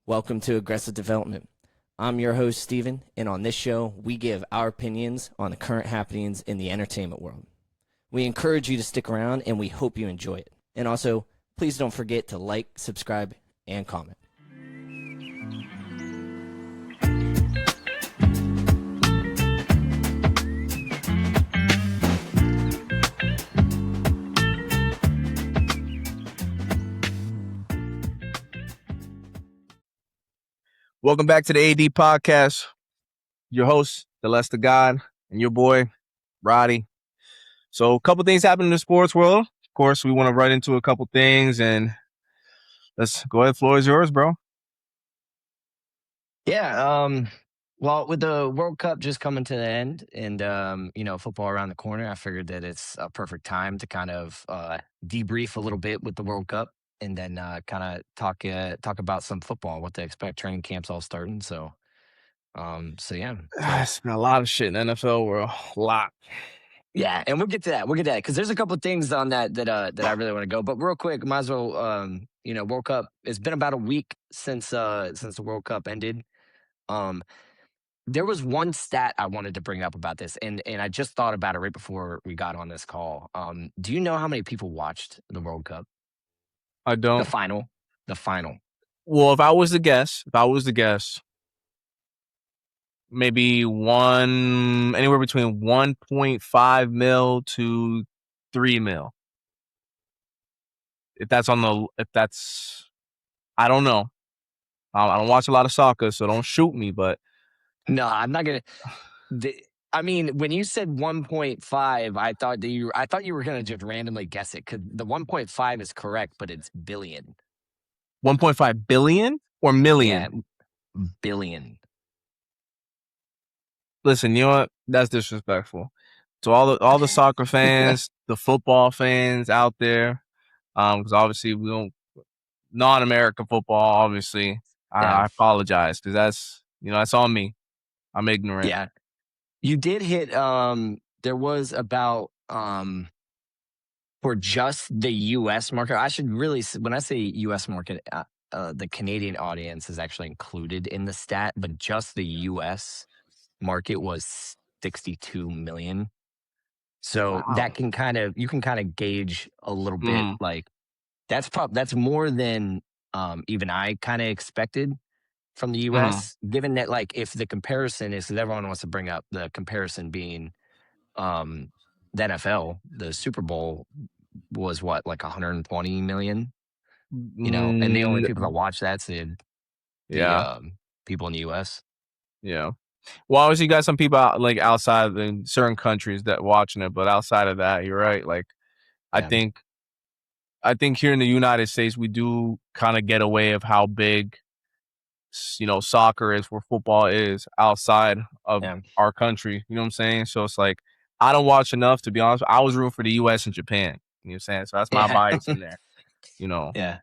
Welcome to Aggressive Development. I'm your host, Steven, and on this show, we give our opinions on the current happenings in the entertainment world. We encourage you to stick around, and we hope you enjoy it. And also, please don't forget to like, subscribe, and comment. Welcome back to the AD Podcast. Your host, the Lester God, and your boy, Roddy. So a couple things happened in the sports world. Of course, we want to run into a couple things, and let's go ahead. Floor is yours, bro. Yeah. Well, with the World Cup just coming to the end and, football around the corner, I figured that it's a perfect time to kind of debrief a little bit with the World Cup and then kind of talk about some football, what to expect. Training camps all starting. So yeah. It's been a lot of shit in the NFL world. A lot. Yeah, and we'll get to that. Because there's a couple of things on that I really want to go. But real quick, might as well, World Cup. It's been about a week since the World Cup ended. There was one stat I wanted to bring up about this, and I just thought about it right before we got on this call. Do you know how many people watched the World Cup? I don't. The final. Well, if I was to guess, maybe anywhere between 1.5 mil to 3 mil. I don't know. I don't watch a lot of soccer, so don't shoot me, but. No, I'm not going to. I mean, when you said 1.5, I thought you were going to just randomly guess it, because the 1.5 is correct, but it's billion. 1.5 billion or million? Yeah, billion. Listen, you know what? That's disrespectful. To all the soccer fans, the football fans out there, because obviously we don't non-American football. Obviously, I apologize, because that's on me. I'm ignorant. Yeah, you did hit. There was about for just the U.S. market. I should really, when I say U.S. market, the Canadian audience is actually included in the stat, but just the U.S. market was 62 million. So Wow. that you can kind of gauge a little bit, like that's more than even I kind of expected from the U.S. Given that, like, if the comparison is, because everyone wants to bring up the comparison being the NFL, the Super Bowl was what, like 120 million, and the only people that watch that's the people in the U.S. Yeah. Well, obviously you got some people outside in certain countries that watching it, but outside of that, you're right. Like, I think here in the United States, we do kind of get away of how big, soccer is, where football is outside of our country. You know what I'm saying? So it's like, I don't watch enough, to be honest. I was rooting for the U.S. and Japan. You know what I'm saying? So that's my bias in there. Yeah.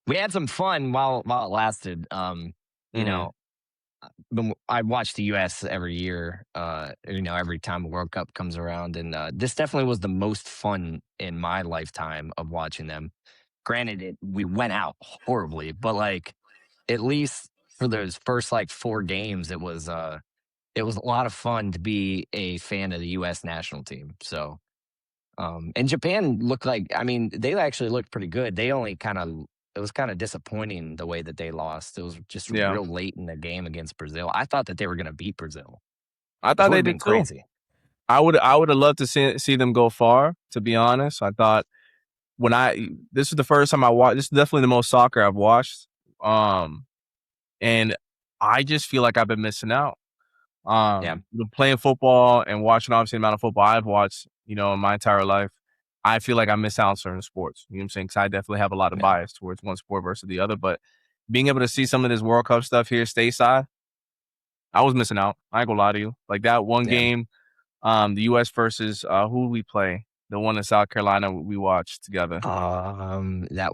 We had some fun while it lasted. I watch the U.S. every year, every time the World Cup comes around. And this definitely was the most fun in my lifetime of watching them. Granted, we went out horribly, but at least for those first 4 games, it was a lot of fun to be a fan of the U.S. national team. So, and Japan looked they actually looked pretty good. They only it was kind of disappointing the way that they lost. It was just real late in the game against Brazil. I thought that they were going to beat Brazil. I thought they did too. Crazy. I would have loved to see them go far, to be honest. I thought this is the first time I watched. This is definitely the most soccer I've watched. And I just feel like I've been missing out. Playing football and watching obviously the amount of football I've watched, in my entire life, I feel like I miss out on certain sports. You know what I'm saying? Because I definitely have a lot of bias towards one sport versus the other. But being able to see some of this World Cup stuff here stateside, I was missing out. I ain't gonna lie to you. Like that one game, the U.S. versus who we play, the one in South Carolina we watched together. That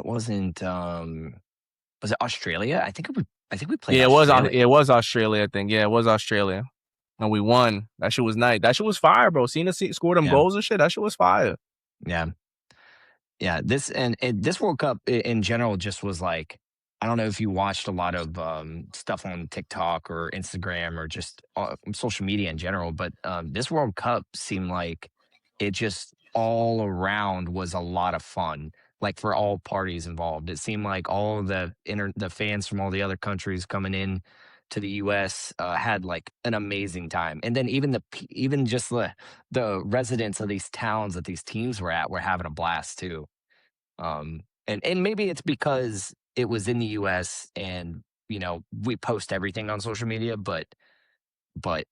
wasn't. Was it Australia? I think we played. Yeah, Australia. It was Australia. I think. Yeah, it was Australia. And we won. That shit was nice. That shit was fire, bro. Seeing us score them goals and shit, that shit was fire. Yeah. Yeah, this World Cup in general just was like, I don't know if you watched a lot of stuff on TikTok or Instagram or just social media in general, but this World Cup seemed like it just all around was a lot of fun, like for all parties involved. It seemed like all the fans from all the other countries coming in to the U.S. Had like an amazing time, and then even just the residents of these towns that these teams were at were having a blast too. And maybe it's because it was in the US and, we post everything on social media, but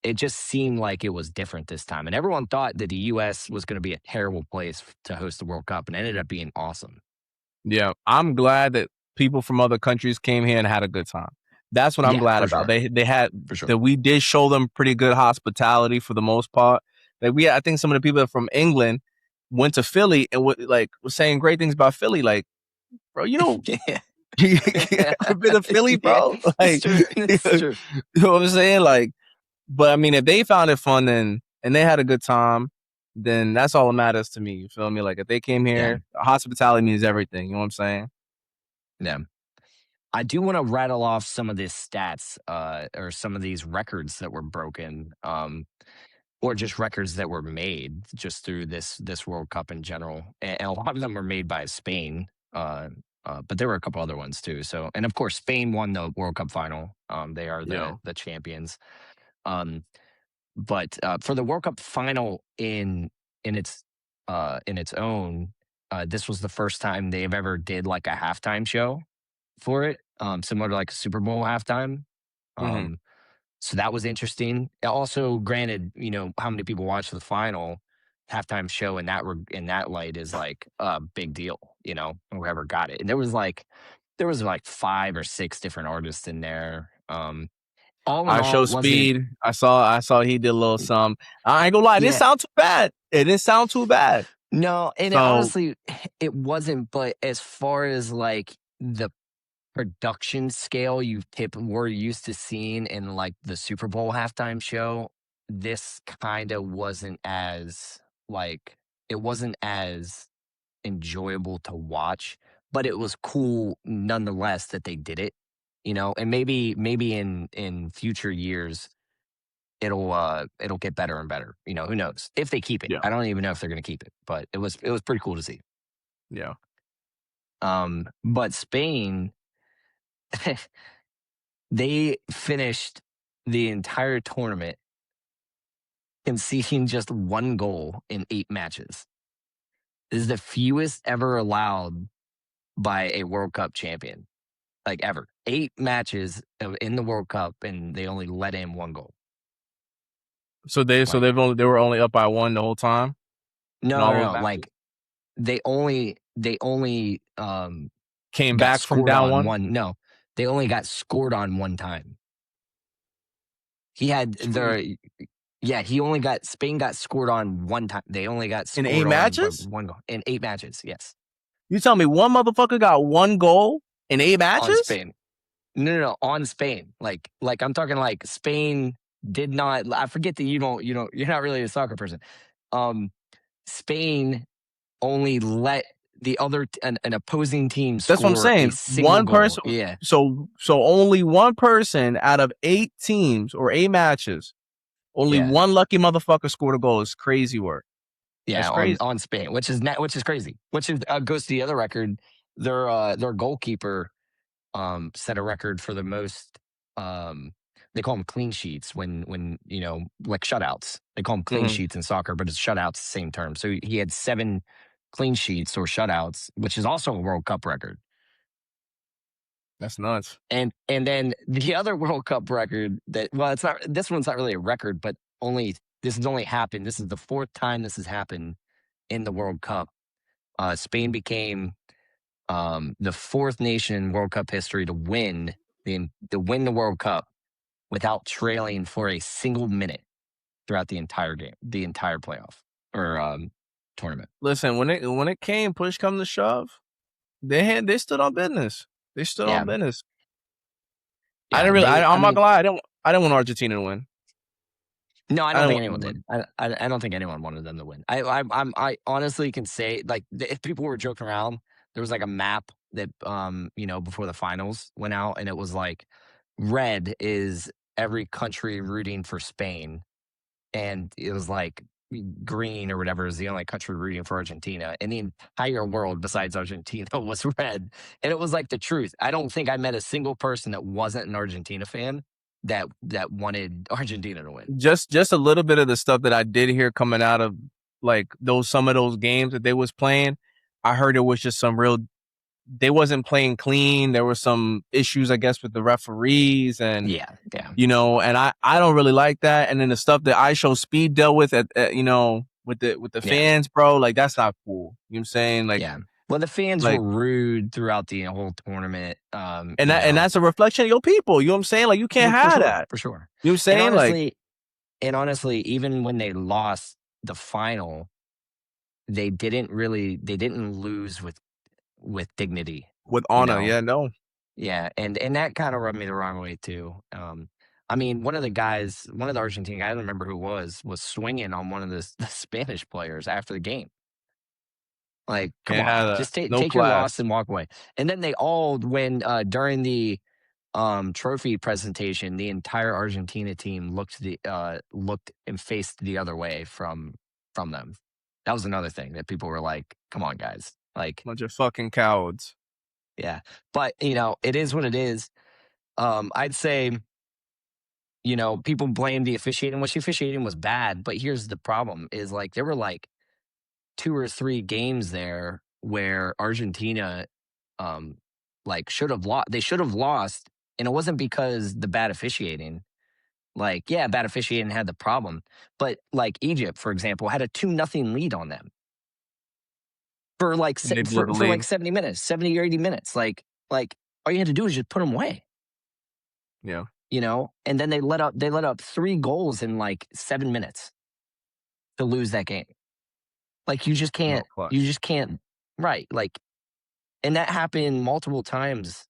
it just seemed like it was different this time. And everyone thought that the US was going to be a terrible place to host the World Cup, and it ended up being awesome. Yeah, I'm glad that people from other countries came here and had a good time. That's what I'm glad about. Sure. They had For sure. that we did show them pretty good hospitality for the most part. Like I think some of the people from England went to Philly and was saying great things about Philly. Like, bro, you know, you ever been to Philly, bro? Like, it's true. You know what I'm saying? Like, but I mean, if they found it fun and they had a good time, then that's all that matters to me. You feel me? Like if they came here, hospitality means everything. You know what I'm saying? Yeah. I do want to rattle off some of these stats, or some of these records that were broken, or just records that were made just through this World Cup in general. And a lot of them were made by Spain, but there were a couple other ones too. So, and of course, Spain won the World Cup final. They are the champions. But for the World Cup final in its own, this was the first time they've ever did like a halftime show for it, similar to like a Super Bowl halftime. So that was interesting. Also, granted, how many people watch the final halftime show in that light is like a big deal. Whoever got it, and there was like 5 or 6 different artists in there. All in I all, show Speed. I saw he did a little something. I ain't gonna lie, it didn't sound too bad. It didn't sound too bad. No, and honestly, it wasn't. But as far as like the production scale we're used to seeing in like the Super Bowl halftime show, this kind of wasn't as it wasn't as enjoyable to watch, but it was cool nonetheless that they did it, and maybe in future years it'll get better and better. Who knows if they keep it. I don't even know if they're going to keep it, but it was pretty cool to see. Yeah. But Spain, they finished the entire tournament conceding just 1 goal in 8 matches. This is the fewest ever allowed by a World Cup champion, like ever. 8 matches in the World Cup, and they only let in 1 goal. So they were only up by 1 the whole time. No. Like they only came back from down 1. No, they only got scored on 1 time. Spain got scored on 1 time. They only got scored in 8 matches? 1 goal. In 8 matches, yes. You tell me one motherfucker got 1 goal in 8 matches? On Spain. No, on Spain. Like I'm talking like Spain did not. I forget that you're not really a soccer person. Spain only let the other an opposing team score. That's what I'm saying. 1 person. Goal. Yeah. So only 1 person out of 8 teams or 8 matches, only 1 lucky motherfucker scored a goal. It's crazy work. Yeah, on Spain, which is crazy. Which goes to the other record. Their goalkeeper set a record for the most. They call them clean sheets when like shutouts. They call them clean sheets in soccer, but it's shutouts, same term. So he had 7 clean sheets or shutouts, which is also a World Cup record. That's nuts. And then the other World Cup record it's not. This one's not really a record, but this has only happened. This is the 4th time this has happened in the World Cup. Spain became the 4th nation in World Cup history to win the World Cup without trailing for a single minute throughout the entire game, the entire playoff or tournament. Listen, when it came push come to shove, they stood on business. They stood on business. Yeah, I'm not gonna lie. I didn't want Argentina to win. No, I I don't don't think want them anyone to win. did. I don't think anyone wanted them to win. I honestly can say, like, if people were joking around, there was like a map that before the finals went out, and it was like red is every country rooting for Spain, and it was like green or whatever is the only country rooting for Argentina, and the entire world besides Argentina was red, and it was like the truth. I don't think I met a single person that wasn't an Argentina fan that wanted Argentina to win. Just a little bit of the stuff that I did hear coming out of like some of those games that they was playing. I heard it was just they wasn't playing clean. There were some issues, I guess, with the referees and Yeah, yeah. and I don't really like that. And then the stuff that iShowSpeed dealt with at with the Yeah. fans, bro, like that's not cool. You know what I'm saying? Like, Yeah. Well, the fans like, were rude throughout the whole tournament. and that's a reflection of your people. You know what I'm saying? Like, you can't for have sure, that. for sure. You know what I'm saying? And honestly, even when they lost the final, they didn't lose with dignity. With You honor, know? yeah, no. Yeah, and that kind of rubbed me the wrong way too. I mean, one of the Argentine guys, I don't remember who was swinging on one of the Spanish players after the game. Like, come Can't on, have that. just take No your loss class. and walk away. And then they all, when during the trophy presentation, the entire Argentina team looked and faced the other way from them. That was another thing that people were like, "Come on, guys!" Like, Bunch of fucking cowards. yeah, but it is what it is. I'd say, people blame the officiating, which the officiating was bad. But here's the problem: is like there were like 2 or 3 games there where Argentina, like should have lost. They should have lost, and it wasn't because the bad officiating. Like, yeah, bad officiating had the problem, but like Egypt, for example, had a 2-0 lead on them for like And they blew the lead. 70 minutes, 70 or 80 minutes. Like all you had to do is just put them away. Yeah. And then they let up 3 goals in like 7 minutes to lose that game. Like you just can't, right? Like, and that happened multiple times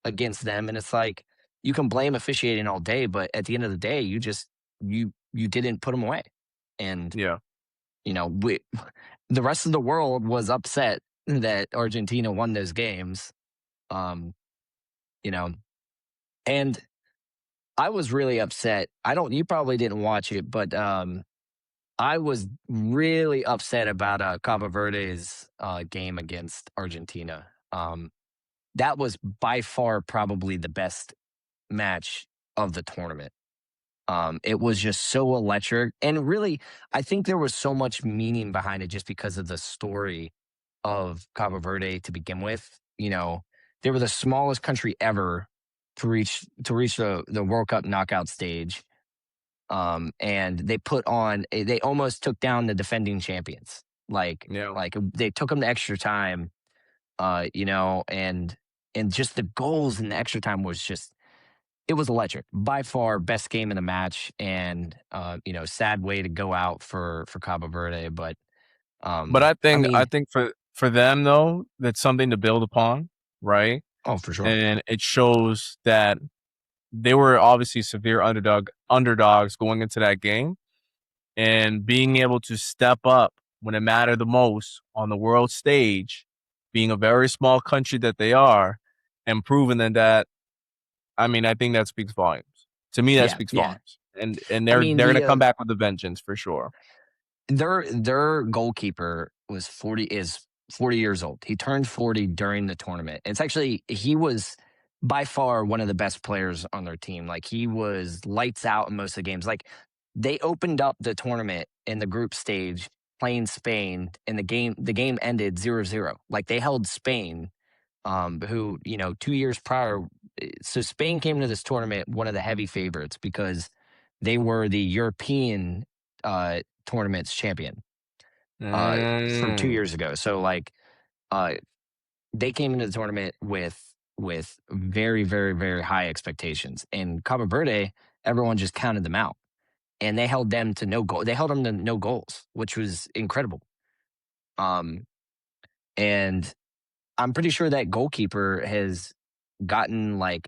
against them, and it's like you can blame officiating all day, but at the end of the day, you didn't put them away, and Yeah. The rest of the world was upset that Argentina won those games, and I was really upset. You probably didn't watch it, but I was really upset about Cabo Verde's game against Argentina. That was by far probably the best match of the tournament. It was just so electric. And really, I think there was so much meaning behind it just because of the story of Cabo Verde to begin with. They were the smallest country ever to reach the World Cup knockout stage. And they almost took down the defending champions. Like they took them to extra time, and just the goals in the extra time it was electric. By far best game of the match, and sad way to go out for Cabo Verde, but I think for them though, that's something to build upon, right? Oh, for sure. And it shows that they were obviously severe underdogs going into that game, and being able to step up when it mattered the most on the world stage, being a very small country that they are, and proving that. I mean, I think that speaks volumes. To me, that speaks volumes. And they're going to come back with a vengeance for sure. Their goalkeeper is 40 years old. He turned 40 during the tournament. He was by far one of the best players on their team. Like, he was lights out in most of the games. Like, they opened up the tournament in the group stage playing Spain, and the game ended 0-0. Like, they held Spain, who 2 years prior. So Spain came to this tournament one of the heavy favorites because they were the European tournament's champion from 2 years ago. So they came into the tournament with very, very, very high expectations. And Cabo Verde, everyone just counted them out, and they held them to no goal. They held them to no goals, which was incredible. And I'm pretty sure that goalkeeper has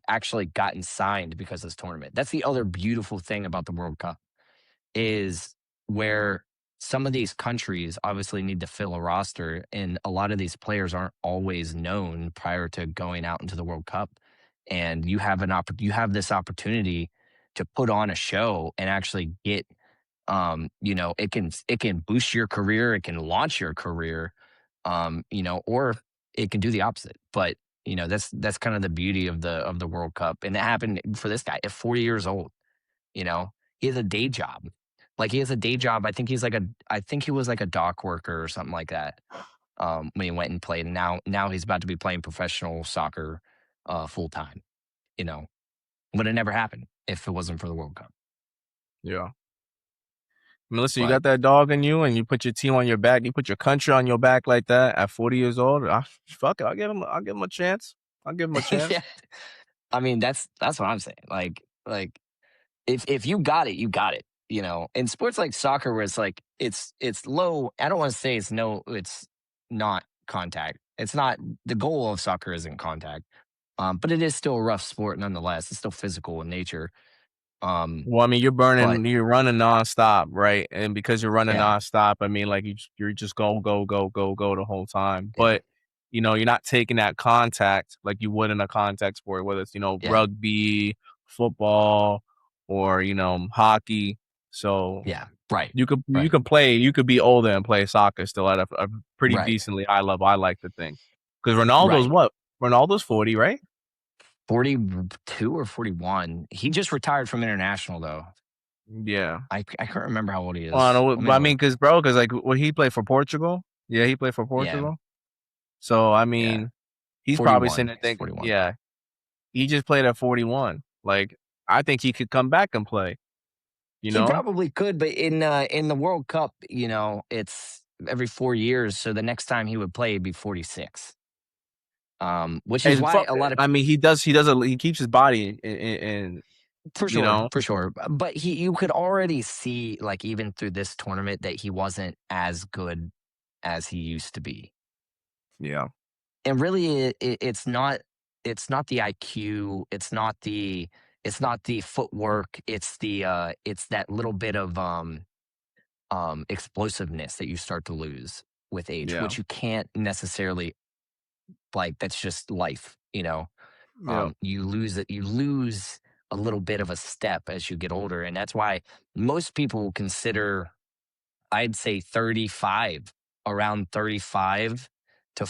actually gotten signed because of this tournament. That's the other beautiful thing about the World Cup is where some of these countries obviously need to fill a roster, and a lot of these players aren't always known prior to going out into the World Cup. And you have you have this opportunity to put on a show and actually get, it can boost your career, it can launch your career, or it can do the opposite. But that's kind of the beauty of the World Cup, and it happened for this guy at 40 years old. You know, he has a day job. Like, he has a day job. I think he was like a dock worker or something like that. When he went and played, and now he's about to be playing professional soccer, full time. You know, would have never happened if it wasn't for the World Cup. Yeah. Melissa, you But got that dog in you, and you put your team on your back. You put your country on your back like that at 40 years old. Fuck it, I'll give him a chance. I'll give him a chance. yeah, I mean, that's what I'm saying. Like if you got it, you got it. In sports like soccer, where it's like it's low. I don't want to say it's not contact. It's not, the goal of soccer isn't contact, but it is still a rough sport nonetheless. It's still physical in nature. Well, I mean, you're But running nonstop, right? And because you're running yeah, nonstop, I mean, like you're just go the whole time. yeah, But you're not taking that contact like you would in a contact sport, whether it's yeah, rugby, football, or hockey. So yeah. Right, you could right, be older and play soccer still at a pretty right, decently high level. I like to think because Ronaldo's right. what? Ronaldo's 40, right? 42 or 41. He just retired from international though. Yeah. I can't remember how old he is. Well, I don't know, Let me but I look. mean, because like, he played for Portugal. Yeah, he played for Yeah, Portugal. So I yeah. mean, he's probably sitting 41. there He's thinking, 41. yeah, he just played at 41. Like, I think he could come back and play. You He know? probably could, but in the World Cup, it's every 4 years, so the next time he would play would be 46. Which is And why a lot of I mean, he keeps his body in For you sure, know? for sure. But you could already see, like, even through this tournament, that he wasn't as good as he used to be. Yeah. And really, it's not the IQ, it's not the footwork, it's that little bit of explosiveness that you start to lose with age, Yeah. which you can't necessarily, like, that's just life. Yeah. You lose it. You lose a little bit of a step as you get older, and that's why most people consider, I'd say, 35, around 35, to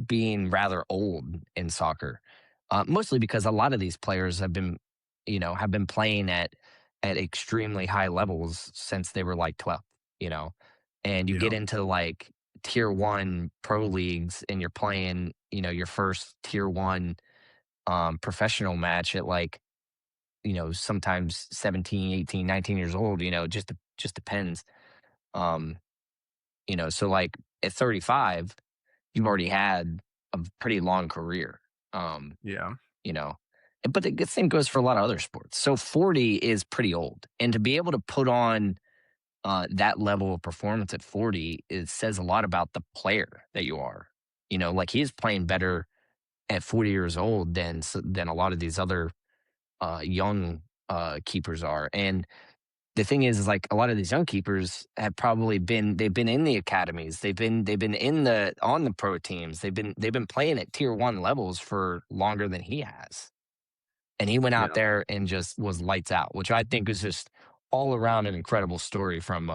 being rather old in soccer. Mostly because a lot of these players have been playing at extremely high levels since they were like 12. You know, and you get Yeah. into like tier one pro leagues, and you're playing your first tier one professional match at, like, sometimes 17, 18, 19 years old. Just depends. um so, like, at 35, you've already had a pretty long career. um Yeah. you know but the same goes for a lot of other sports. So 40 is pretty old, and to be able to put on that level of performance at 40, it says a lot about the player that you are. Like, he's playing better at 40 years old than a lot of these other young keepers are. And the thing is, like, a lot of these young keepers have probably they've been in the academies, they've been on the pro teams, they've been playing at tier one levels for longer than he has. And he went out Yeah. there and just was lights out, which I think is just all around an incredible story from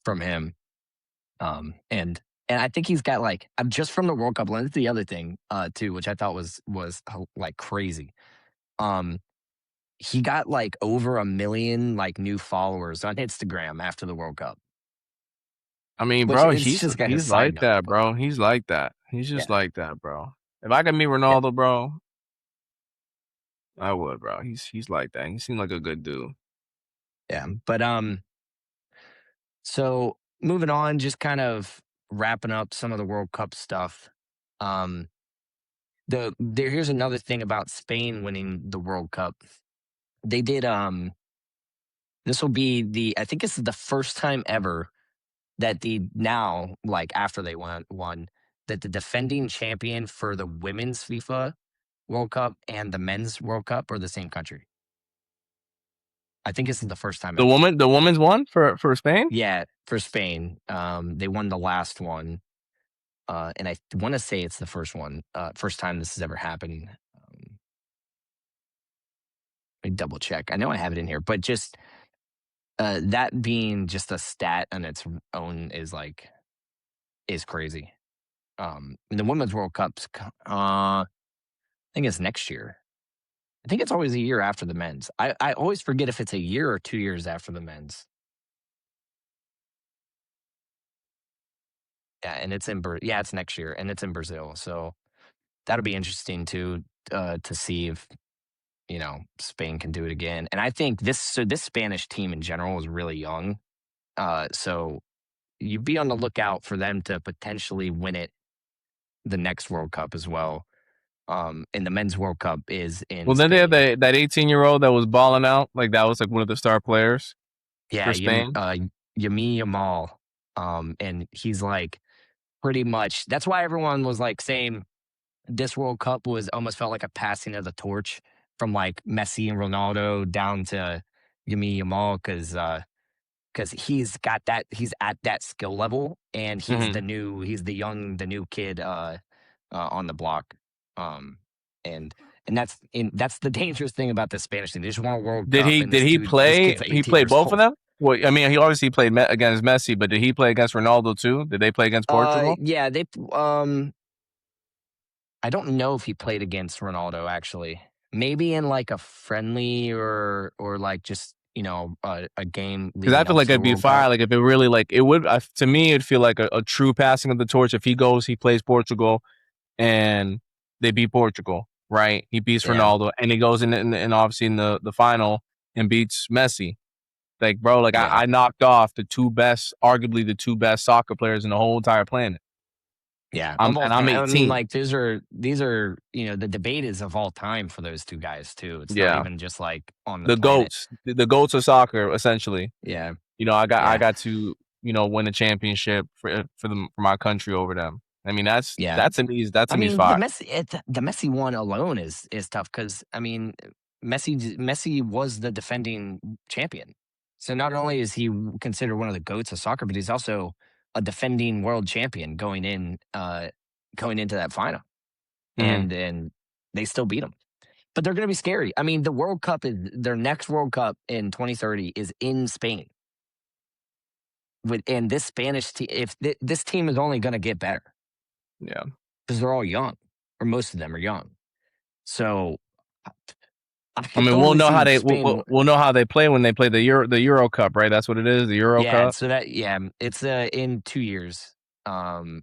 him. And I think he's got, like, just from the World Cup. And that's the other thing too, which I thought was like crazy. Um, he got, like, over 1 million, like, new followers on Instagram after the World Cup, I mean, which bro, it's just like a he's side like note. that, But bro. He's like that. He's just yeah, like that, bro. If I could meet yeah, Ronaldo, bro, I would, bro. He's like that. He seemed like a good dude. yeah. But so moving on, just kind of wrapping up some of the World Cup stuff. Um, here's another thing about Spain winning the World Cup. They did this will be I think this is the first time ever that like, after they won, that the defending champion for the women's FIFA World Cup and the men's World Cup are the same country. I think this is the first time. The women's won for Spain? Yeah, for Spain. They won the last one. And I want to say it's the first time this has ever happened. Let me double check. I know I have it in here, but just that being just a stat on its own is crazy. The Women's World Cup's, I think it's next year. I think it's always a year after the men's. I always forget if it's a year or 2 years after the men's. Yeah, and it's it's next year, and it's in Brazil. So that'll be interesting to see if Spain can do it again. And I think this Spanish team in general is really young. So you'd be on the lookout for them to potentially win it the next World Cup as well. And the men's World Cup is in. Well, then they had that 18-year-old that was balling out. Like that was like one of the star players. Yeah, for Spain. Lamine Yamal. And he's like pretty much. That's why everyone was like saying this World Cup almost felt like a passing of the torch from like Messi and Ronaldo down to Lamine Yamal because he's at that skill level, and he's the new kid on the block. And that's the dangerous thing about the Spanish team. They just won a World Cup. Did he play? He played both of them. Well, I mean, he obviously played against Messi, but did he play against Ronaldo too? Did they play against Portugal? Yeah, they. I don't know if he played against Ronaldo actually. Maybe in like a friendly or like just a game. Because I feel like it'd be fire. Like if it really it would to me, it'd feel like a true passing of the torch. If he plays Portugal, and they beat Portugal, right? He beats Ronaldo, and he goes in obviously in the final and beats Messi. Like, bro, I knocked off arguably the two best soccer players in the whole entire planet. Yeah, I'm 18. I mean, like these are the debate is of all time for those two guys too. It's not even just like on the goats, the goats of soccer, essentially. Yeah, I got to win a championship for my country over them. I mean, that's to me fire. The Messi one alone is tough because I mean, Messi was the defending champion. So not only is he considered one of the goats of soccer, but he's also a defending world champion going into that final, and they still beat him. But they're going to be scary. I mean, the World Cup their next World Cup in 2030 is in Spain. And this Spanish team, this team is only going to get better. Yeah, because they're all young, or most of them are young. So, I mean, we'll know how they play when they play the Euro Cup, right? That's what it is, the Euro Cup. So it's in 2 years. So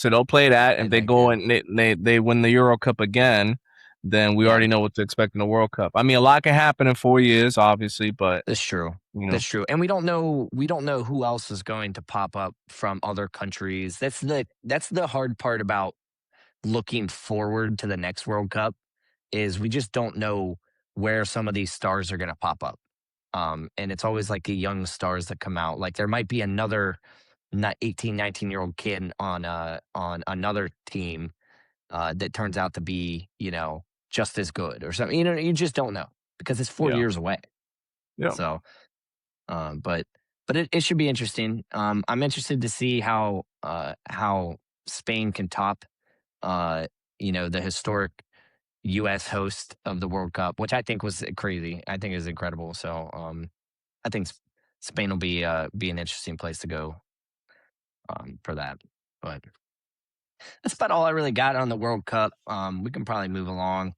they'll play that, and they go and they win the Euro Cup again. Then we already know what to expect in the World Cup. I mean, a lot can happen in 4 years, obviously, but that's true. That's true, and we don't know who else is going to pop up from other countries. That's the hard part about looking forward to the next World Cup is we just don't know where some of these stars are going to pop up. And it's always like the young stars that come out. Like there might be another 18, 19-year-old kid on another team that turns out to be, just as good or something. You just don't know because it's 4 years away. Yeah. So, but it should be interesting. I'm interested to see how Spain can top, the historic U.S. host of the World Cup, which I think was crazy. I think is incredible. So I think Spain will be an interesting place to go for that. But that's about all I really got on the World Cup. We can probably move along.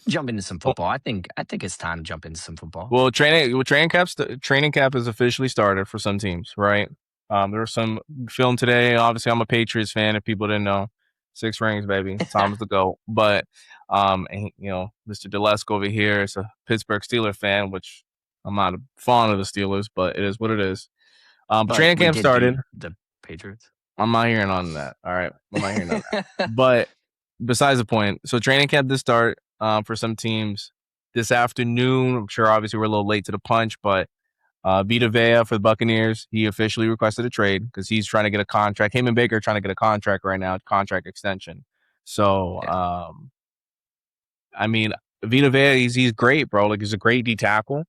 Jump into some football. I think it's time to jump into some football. Well, training camp is officially started for some teams, right? There was some film today. Obviously, I'm a Patriots fan. If people didn't know. 6 rings, baby. Time's to go. But, Mr. Delesk over here is a Pittsburgh Steelers fan, which I'm not fond of the Steelers, but it is what it is. But training camp started. The Patriots. I'm not hearing on that. All right. I'm not hearing on that. But besides the point, so training camp did start for some teams this afternoon. I'm sure obviously we're a little late to the punch, but Vita Vea for the Buccaneers, he officially requested a trade because he's trying to get a contract. Him and Baker are trying to get a contract right now, contract extension. So, I mean, Vita Vea, he's great, bro. Like, he's a great D tackle.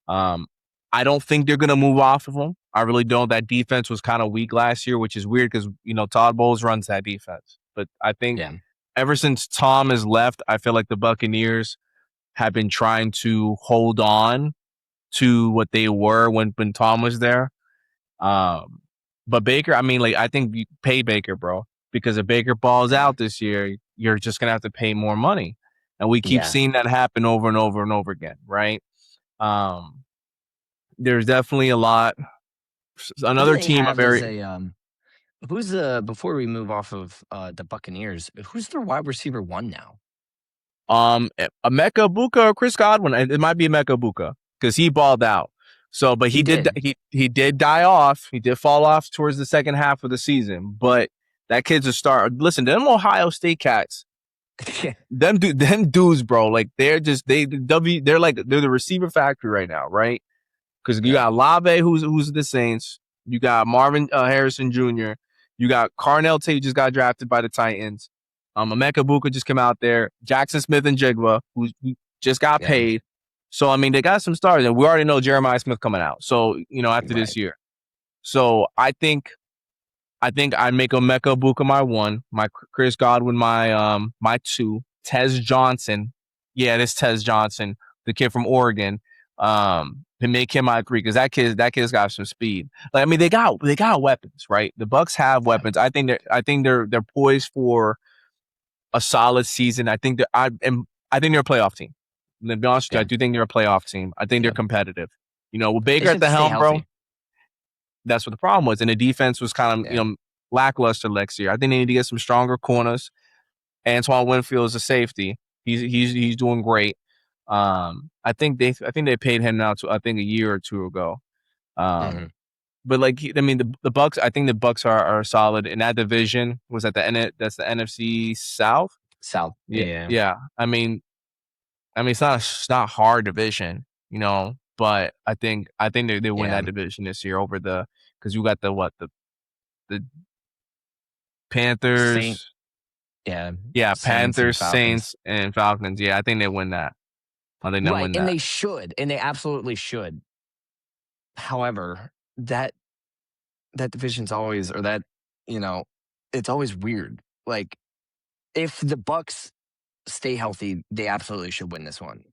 I don't think they're gonna move off of him. I really don't. That defense was kind of weak last year, which is weird because Todd Bowles runs that defense. But I think ever since Tom has left, I feel like the Buccaneers have been trying to hold on to what they were when Tom was there. But Baker, I mean, like, I think you pay Baker, bro, because if Baker balls out this year, you're just gonna have to pay more money, and we keep seeing that happen over and over and over again, right? There's definitely a lot. Another team I'm very. Who's before we move off of the Buccaneers? Who's their wide receiver 1 now? Emeka Egbuka or Chris Godwin. It might be Emeka Egbuka because he balled out. So, but he did die off. He did fall off towards the second half of the season. But that kid's a star. Listen, them Ohio State cats, them dudes, bro. Like, they're the receiver factory right now, right? Because you got Olave, who's the Saints. You got Marvin Harrison Jr. You got Carnell Tate, just got drafted by the Titans. Emeka Egbuka just came out there. Jackson Smith and Jigba, who just got paid. So, I mean, they got some stars. And we already know Jeremiah Smith coming out. So, after this year. So, I think I'd make Emeka Egbuka my 1, my Chris Godwin my 2, Tez Johnson. Yeah, this Tez Johnson, the kid from Oregon. To make him my 3, because that kid's got some speed. Like, I mean, they got weapons, right? The Bucs have weapons. I think they're poised for a solid season. I think they're a playoff team. And to be honest with you, I do think they're a playoff team. I think they're competitive. With Baker at the helm, bro. That's what the problem was, and the defense was kind of lackluster next year. I think they need to get some stronger corners. Antoine Winfield is a safety. He's doing great. I think they paid him now a year or 2 ago. But like, I mean, the Bucs, I think the Bucs are solid in that division. Was that that's the NFC South? South. Yeah. I mean, it's not a hard division, but I think they win that division this year over because you got the Panthers. Panthers, Saints, and Falcons. Yeah, I think they win that. And they should, and they absolutely should. However, that division's always, or that, it's always weird. Like, if the Bucs stay healthy, they absolutely should win this one.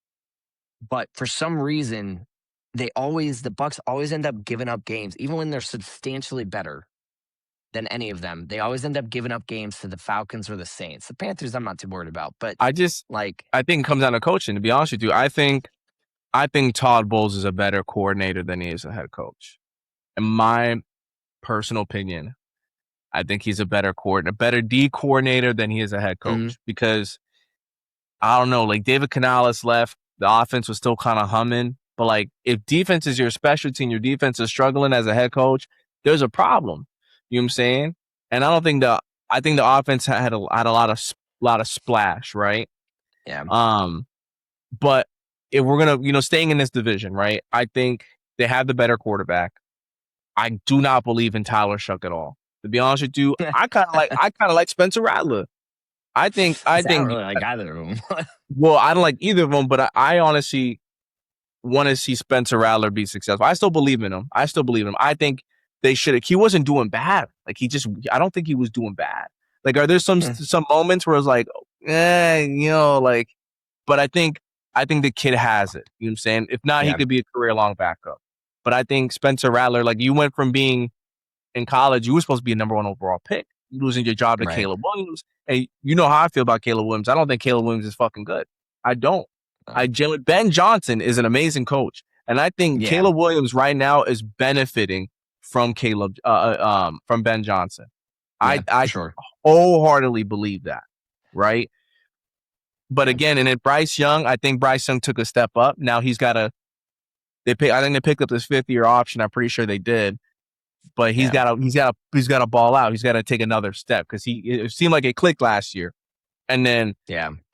But for some reason, the Bucs always end up giving up games, even when they're substantially better than any of them. They always end up giving up games to the Falcons or the Saints. The Panthers, I'm not too worried about, but I think it comes down to coaching, to be honest with you. I think Todd Bowles is a better coordinator than he is a head coach. In my personal opinion, I think he's a better D coordinator than he is a head coach because I don't know, like, David Canales left, the offense was still kind of humming, but like, if defense is your specialty and your defense is struggling as a head coach, there's a problem. You know what I'm saying? And I think the offense had a lot of splash, right? Yeah. But if we're gonna, staying in this division, right? I think they have the better quarterback. I do not believe in Tyler Shough at all. To be honest with you, I kind of like Spencer Rattler. I think I don't really like either of them. Well, I don't like either of them, but I honestly want to see Spencer Rattler be successful. I still believe in him. I think they should. He wasn't doing bad. Like, I don't think he was doing bad. Like, are there some moments where it's like, like, but I think the kid has it. You know what I'm saying? If not, he could be a career-long backup. But I think Spencer Rattler, like, you went from being in college, you were supposed to be a number 1 overall pick. You're losing your job to Caleb Williams. And you know how I feel about Caleb Williams. I don't think Caleb Williams is fucking good. I don't. Ben Johnson is an amazing coach. And I think Caleb Williams right now is benefiting from from Ben Johnson. I wholeheartly believe that, right? But again, and then Bryce Young, I think Bryce Young took a step up. Now he's got I think they picked up this 5th-year option. I'm pretty sure they did. But he's got to ball out. He's got to take another step because it seemed like it clicked last year. And then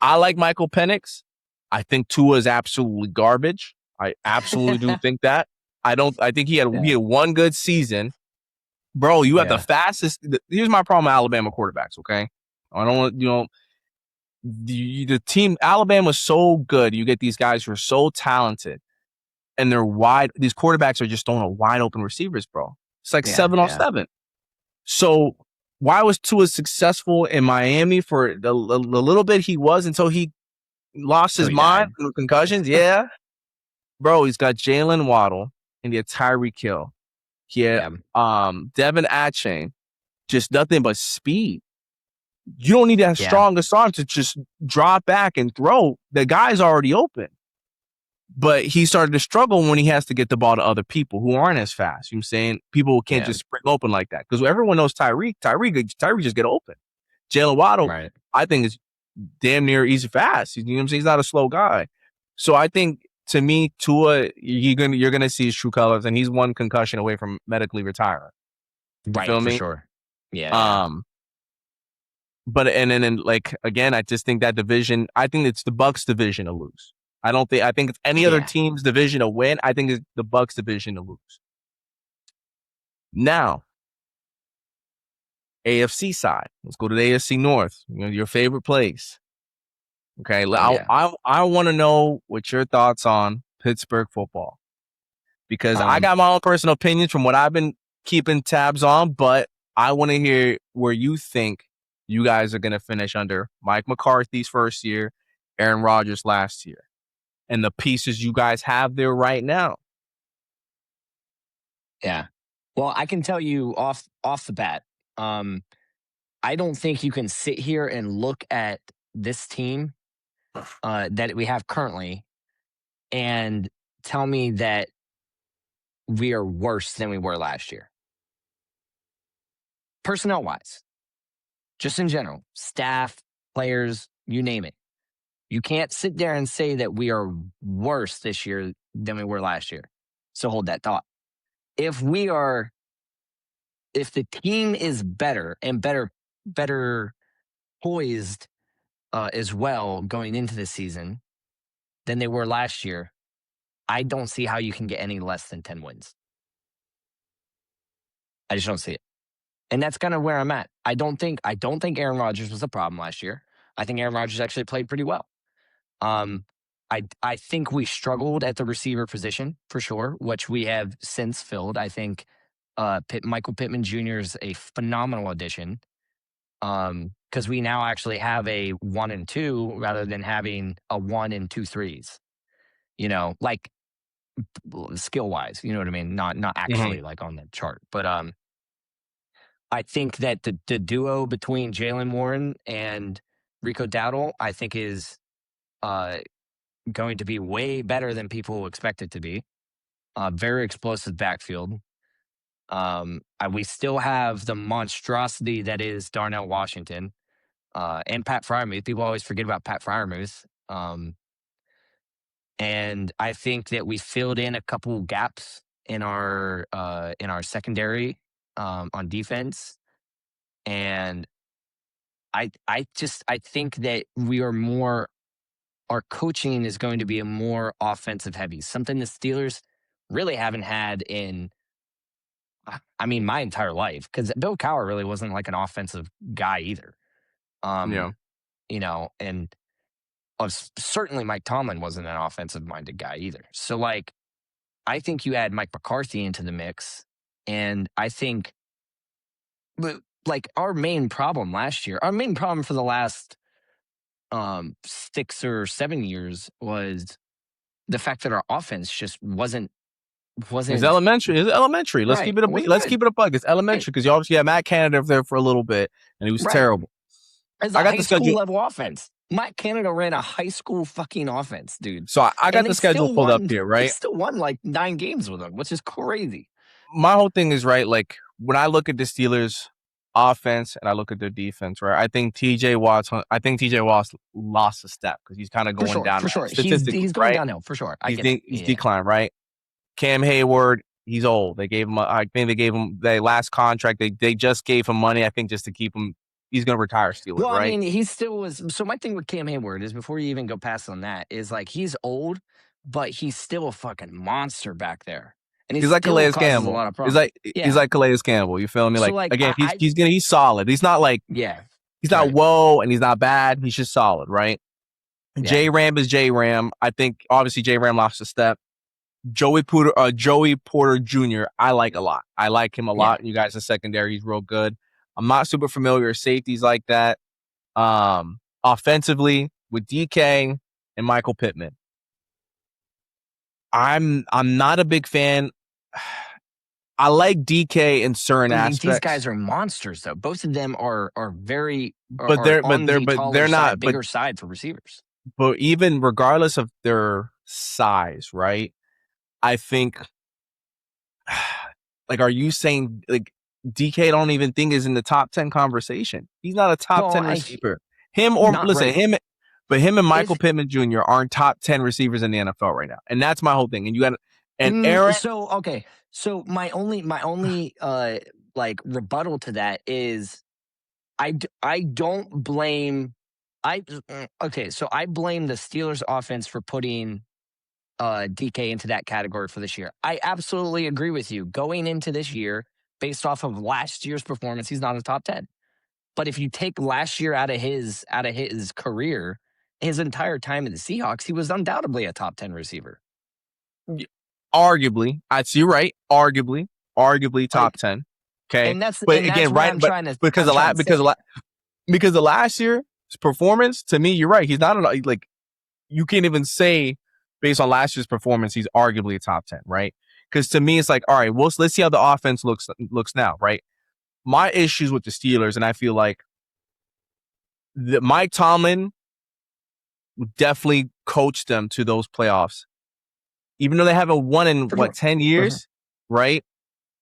I like Michael Penix. I think Tua is absolutely garbage. I absolutely do think that. I think he had one good season. Bro, you have the fastest. Here's my problem with Alabama quarterbacks, okay? I don't want, the team Alabama was so good. You get these guys who are so talented, and they're wide. These quarterbacks are just throwing a wide open receivers, bro. It's like 7 on 7. So why was Tua successful in Miami for the little bit he was until he lost his mind from concussions? Yeah, bro. He's got Jalen Waddle and he had Tyreek Hill. He had Devin Achane, just nothing but speed. You don't need to have strongest arm to just drop back and throw. The guy's already open. But he started to struggle when he has to get the ball to other people who aren't as fast. You know what I'm saying? People can't just spring open like that. Because everyone knows Tyreek just get open. Jalen Waddle, I think, is damn near easy fast. You know what I'm saying? He's not a slow guy. So I think, to me, Tua, you're gonna see his true colors, and he's one concussion away from medically retiring. Right, for sure. Yeah. But and then like again, I just think that division. I think it's the Bucs division to lose. I think it's any other team's division to win. I think it's the Bucs division to lose. Now, AFC side. Let's go to the AFC North. You know, your favorite place. Okay, I want to know what your thoughts on Pittsburgh football, because I got my own personal opinions from what I've been keeping tabs on, but I want to hear where you think you guys are going to finish under Mike McCarthy's first year, Aaron Rodgers last year, and the pieces you guys have there right now. Yeah. Well, I can tell you off the bat, I don't think you can sit here and look at this team that we have currently and tell me that we are worse than we were last year. Personnel-wise, just in general, staff, players, you name it. You can't sit there and say that we are worse this year than we were last year. So hold that thought. If the team is better and better poised as well going into the season than they were last year, I don't see how you can get any less than 10 wins. I just don't see it. And that's kind of where I'm at. I don't think Aaron Rodgers was a problem last year. I think Aaron Rodgers actually played pretty well. I think we struggled at the receiver position for sure, which we have since filled. I think Michael Pittman Jr. is a phenomenal addition because we now actually have a 1 and 2 rather than having a 1 and 2 threes. You know, like skill wise, you know what I mean? Not actually like on the chart, but I think that the duo between Jaylen Warren and Rico Dowdle, I think is going to be way better than people expect it to be. Very explosive backfield. We still have the monstrosity that is Darnell Washington and Pat Freiermuth. People always forget about Pat Freiermuth. And I think that we filled in a couple gaps in our secondary on defense. And I think that we are more, our coaching is going to be a more offensive heavy, something the Steelers really haven't had in, I mean, my entire life, because Bill Cowher really wasn't like an offensive guy either. You know, and certainly Mike Tomlin wasn't an offensive minded guy either. So like, I think you add Mike McCarthy into the mix, and I think like our main problem last year, our main problem for the last 6 or 7 years was the fact that our offense just wasn't. It's elementary. It's elementary. Let's keep it a bug. It's elementary because you obviously had Matt Canada there for a little bit, and he was terrible. It's a high school level offense. Matt Canada ran a high school fucking offense, dude. So I got the schedule pulled up here, right? They still won like 9 games with him, which is crazy. My whole thing is, right, like when I look at the Steelers offense and I look at their defense, right, I think TJ Watt lost a step because he's kind of going down. For sure. He's going downhill, for sure. He's declined, right? Cam Hayward, he's old. They gave him, their last contract. They just gave him money, I think, just to keep him. He's going to retire Steelers, right? Well, I mean, he still was. So my thing with Cam Hayward is, before you even go past on that, is like he's old, but he's still a fucking monster back there. And he's like Calais Campbell. He's like Calais Campbell. You feel me? So like again, he's solid. He's not like He's not whoa and he's not bad. He's just solid, right? Yeah. J-Ram is J-Ram. I think obviously J-Ram lost a step. Joey Porter Jr. I like a lot. I like him a lot. You guys in secondary, he's real good. I'm not super familiar with safeties like that. Offensively with DK and Michael Pittman, I'm not a big fan. I like DK in certain aspects. These guys are monsters, though. Both of them are very, they're not bigger side for receivers. But even regardless of their size, right? I think, like, are you saying like DK? Don't even think is in the top 10 conversation. He's not a top 10 receiver. Him and Michael Pittman Jr. aren't top 10 receivers in the NFL right now, and that's my whole thing. And you got Aaron. So my only like rebuttal to that is I don't blame So I blame the Steelers offense for putting DK into that category for this year. I absolutely agree with you. Going into this year, based off of last year's performance, he's not a top 10. But if you take last year out of his career, his entire time in the Seahawks, he was undoubtedly a top 10 receiver. Arguably, I see, right? Arguably top 10. Okay, and that's because of last year's performance, to me, you're right. He's not like, you can't even say based on last year's performance, he's arguably a top 10, right? Because to me, it's like, all right, well, let's see how the offense looks now, right? My issues with the Steelers, and I feel like Mike Tomlin definitely coached them to those playoffs, even though they haven't won in 10 years, right?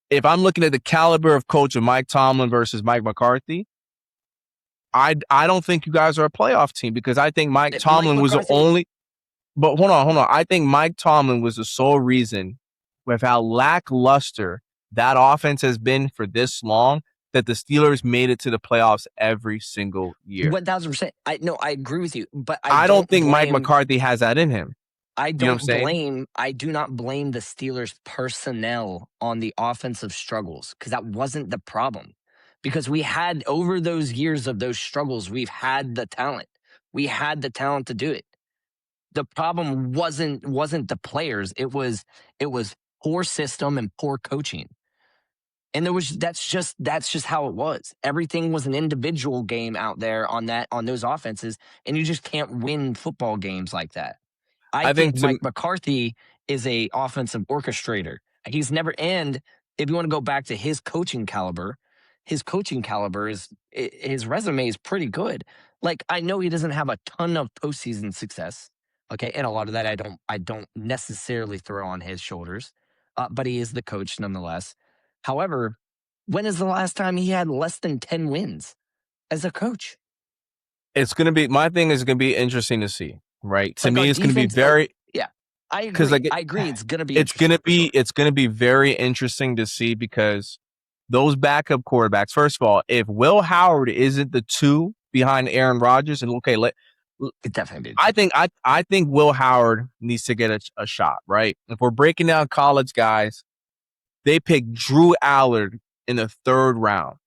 If I'm looking at the caliber of coach of Mike Tomlin versus Mike McCarthy, I don't think you guys are a playoff team, because I think Mike Tomlin was the only. But hold on. I think Mike Tomlin was the sole reason with how lackluster that offense has been for this long, that the Steelers made it to the playoffs every single year. 1,000%. I agree with you, but I don't think Mike McCarthy has that in him. I do not blame the Steelers personnel on the offensive struggles, because that wasn't the problem. Because we had, over those years of those struggles, we've had the talent. We had the talent to do it. The problem wasn't the players. It was poor system and poor coaching. And that's just how it was. Everything was an individual game out there on those offenses, and you just can't win football games like that. I think Mike McCarthy is a offensive orchestrator. He's never, and if you want to go back to his coaching caliber his resume is pretty good. Like, I know he doesn't have a ton of postseason success. Okay, and a lot of that I don't necessarily throw on his shoulders, but he is the coach nonetheless. However, when is the last time he had less than 10 wins as a coach? It's going to be, my thing is going to be interesting to see, right? To me, it's going to be very, I agree. I agree. It's going to be, it's going to be very interesting to see, because those backup quarterbacks, first of all, if Will Howard isn't the 2 behind Aaron Rodgers, and okay, it definitely did. I think Will Howard needs to get a shot, right? If we're breaking down college guys, they picked Drew Allard in the 3rd round.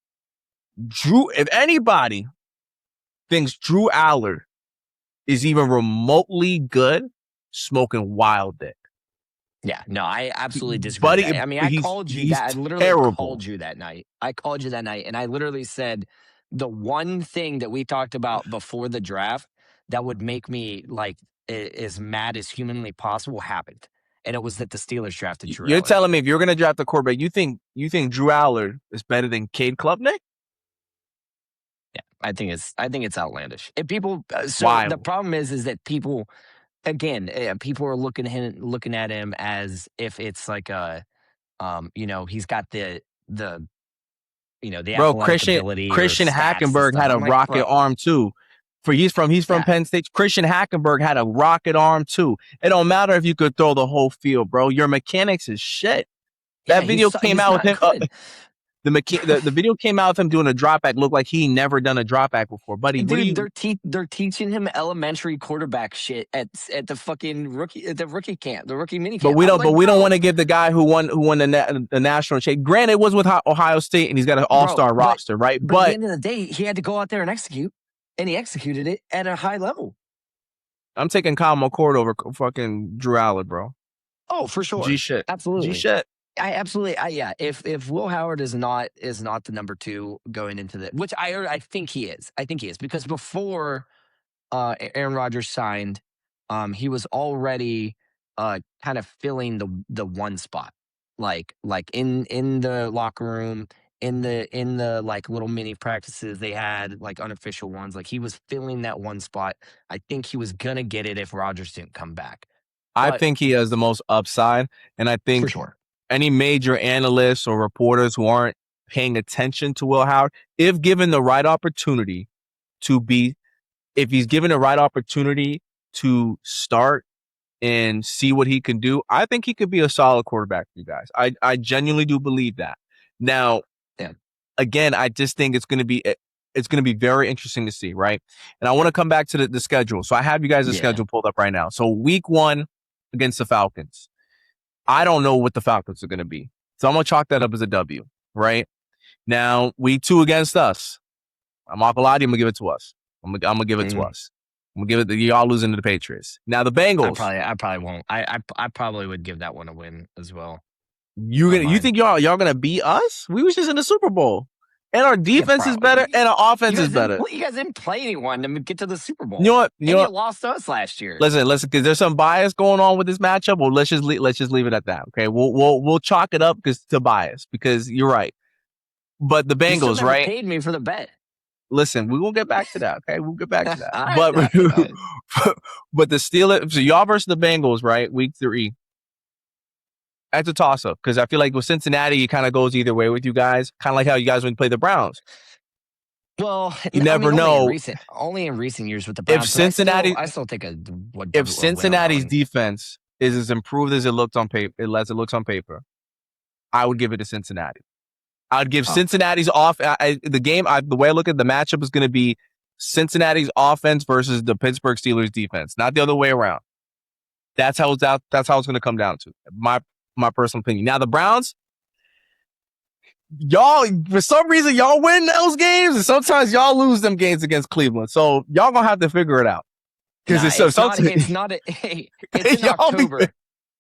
If anybody thinks Drew Allard is even remotely good, smoking wild dick. Yeah, no, I absolutely disagree with that. I mean, I called you that. I literally called you that night. And I literally said the one thing that we talked about before the draft that would make me like as mad as humanly possible happened. And it was that the Steelers drafted Drew Allard. You're telling me if you're going to draft a quarterback, you think Drew Allard is better than Cade Klubnik? Yeah, I think it's outlandish. If people, Wild. The problem is that people, again, people are looking at him as if it's like a, he's got the bro, Christian Hackenberg had a rocket arm too. He's from Penn State. Christian Hackenberg had a rocket arm too. It don't matter if you could throw the whole field, bro. Your mechanics is shit. That video came out with him. The video came out of him doing a drop back. Looked like he never done a drop back before, buddy. Dude, they're teaching him elementary quarterback shit at the fucking rookie camp, the rookie mini camp. But we don't want to give the guy who won the national shake. Granted, it was with Ohio State, and he's got an all-star roster, right? But at the end of the day, he had to go out there and execute, and he executed it at a high level. I'm taking Kyle McCord over fucking Drew Allen, bro. Oh, for sure. G shit. Absolutely. G shit. Yeah. If Will Howard is not the number 2 going into the, which I think he is. I think he is, because before Aaron Rodgers signed, he was already kind of filling the one spot, like in the locker room, in the like little mini practices they had, like unofficial ones. Like he was filling that one spot. I think he was gonna get it if Rodgers didn't come back. I think he has the most upside, and I think for sure any major analysts or reporters who aren't paying attention to Will Howard, if given the right opportunity if he's given the right opportunity to start and see what he can do, I think he could be a solid quarterback for you guys. I genuinely do believe that. Now, again, I just think it's going to be very interesting to see, right? And I want to come back to the schedule. So I have you guys the schedule pulled up right now. So week 1 against the Falcons. I don't know what the Falcons are going to be. So I'm going to chalk that up as a W, right? Now, week 2 against us. I'm not going to lie to you. I'm going to give it to us. I'm going to give it to us. I'm going to give it to y'all losing to the Patriots. Now, the Bengals. I probably won't. I probably would give that one a win as well. You think y'all going to beat us? We was just in the Super Bowl. And our defense is better, and our offense is better. You guys didn't play anyone to get to the Super Bowl. You know what? You lost us last year. Listen, because there's some bias going on with this matchup. Well, let's just leave it at that. Okay, we'll chalk it up to bias, because you're right. But the Bengals, you still right? Paid me for the bet. Listen, we won't get back to that. Okay, we'll get back to that. But the Steelers, so y'all versus the Bengals, right? Week 3. That's a toss-up, because I feel like with Cincinnati, it kind of goes either way with you guys. Kind of like how you guys when you play the Browns. Well, you never know. Only in recent years with the Browns. If Cincinnati, I still think if Cincinnati's defense is as improved as it looks on paper, I would give it to Cincinnati. I would give Cincinnati's the way I look at the matchup is going to be Cincinnati's offense versus the Pittsburgh Steelers defense, not the other way around. That's how it's going to come down to. My personal opinion. Now the Browns, y'all, for some reason, y'all win those games, and sometimes y'all lose them games against Cleveland. So y'all gonna have to figure it out. Because it's in October.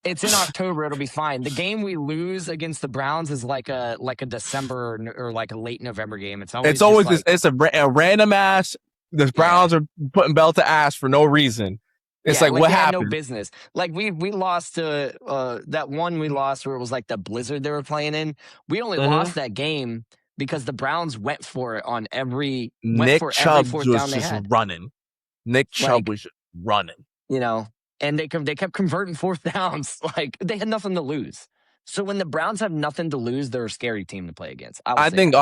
It's in October. It'll be fine. The game we lose against the Browns is like a December or like a late November game. It's always it's a random ass. The Browns are putting belt to ass for no reason. It's like what happened? No business. Like we lost to that one we lost where it was like the blizzard they were playing in. We only lost that game because the Browns went for it on every Nick Chubb was just running. Nick Chubb was just running. You know, and they kept converting fourth downs. Like they had nothing to lose. So when the Browns have nothing to lose, they're a scary team to play against. I think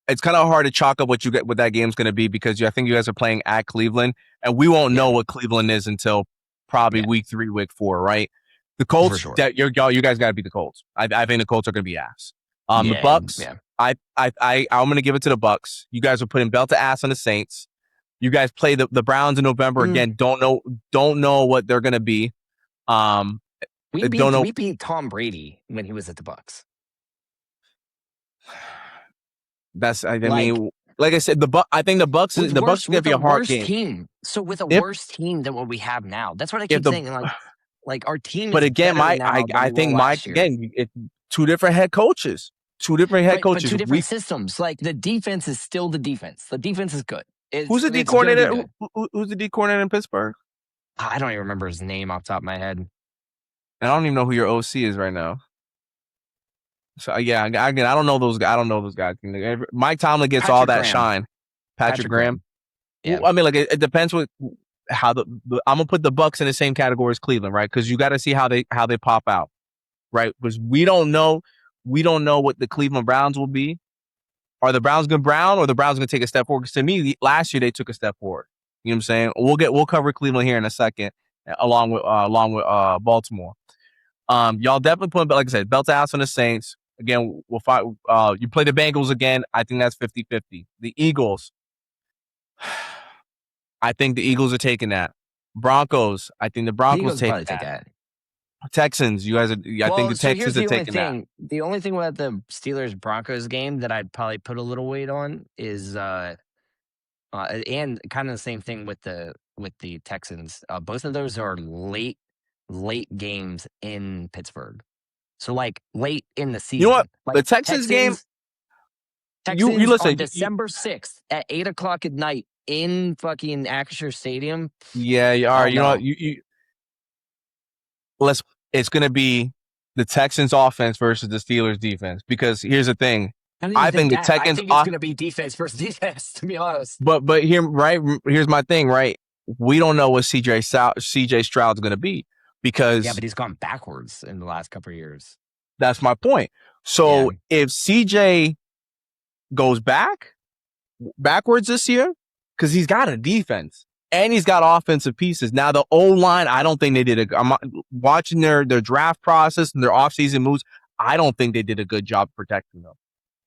it's kind of hard to chalk up what that game's going to be, because I think you guys are playing at Cleveland, and we won't know what Cleveland is until probably week 3, week 4, right? The Colts, you guys got to beat the Colts. I think the Colts are going to be ass. The Bucks, I'm going to give it to the Bucks. You guys are putting belt to ass on the Saints. You guys play the Browns in November again. Don't know what they're going to be. We beat Tom Brady when he was at the Bucks. Like I said, I think the Bucks is going to be a hard game. So with a worse team than what we have now, that's what I keep saying. Like our team. But again, I think it's 2 different head coaches. 2 different head coaches. But 2 different systems. Like the defense is still the defense. The defense is good. Who's the D coordinator? Who's the D coordinator in Pittsburgh? I don't even remember his name off the top of my head. And I don't even know who your OC is right now. So again, I don't know those guys. I don't know those guys. Mike Tomlin gets all that shine. Patrick Graham. Yeah. I mean, like it depends how I'm gonna put the Bucks in the same category as Cleveland, right? Because you got to see how they pop out, right? Because we don't know what the Cleveland Browns will be. Are the Browns going brown, or the Browns going to take a step forward? Because to me, last year they took a step forward. You know what I'm saying? We'll cover Cleveland here in a second, along with Baltimore. Y'all definitely put, like I said, belt to ass on the Saints. Again, we'll fight. You play the Bengals again. I think that's 50-50. The Eagles. I think the Eagles are taking that. Broncos. I think the Broncos take that. Texans. You guys are. I think the Texans are taking that. The only thing about the Steelers Broncos game that I'd probably put a little weight on is, and kind of the same thing with the Texans. Both of those are late games in Pittsburgh. So like late in the season. You know what? Like the Texans game. Texans you listen, on December 6th at 8:00 at night in fucking Acrisure Stadium. Yeah, you are. You know what? It's going to be the Texans offense versus the Steelers defense, because here's the thing. I think the Texans. I think it's going to be defense versus defense, to be honest. But here's my thing, right? We don't know what CJ Stroud's going to be, because but he's gone backwards in the last couple of years. That's my point. So if CJ goes backwards this year, because he's got a defense and he's got offensive pieces. Now the O-line, I don't think they did I'm watching their draft process and their offseason moves. I don't think they did a good job protecting them.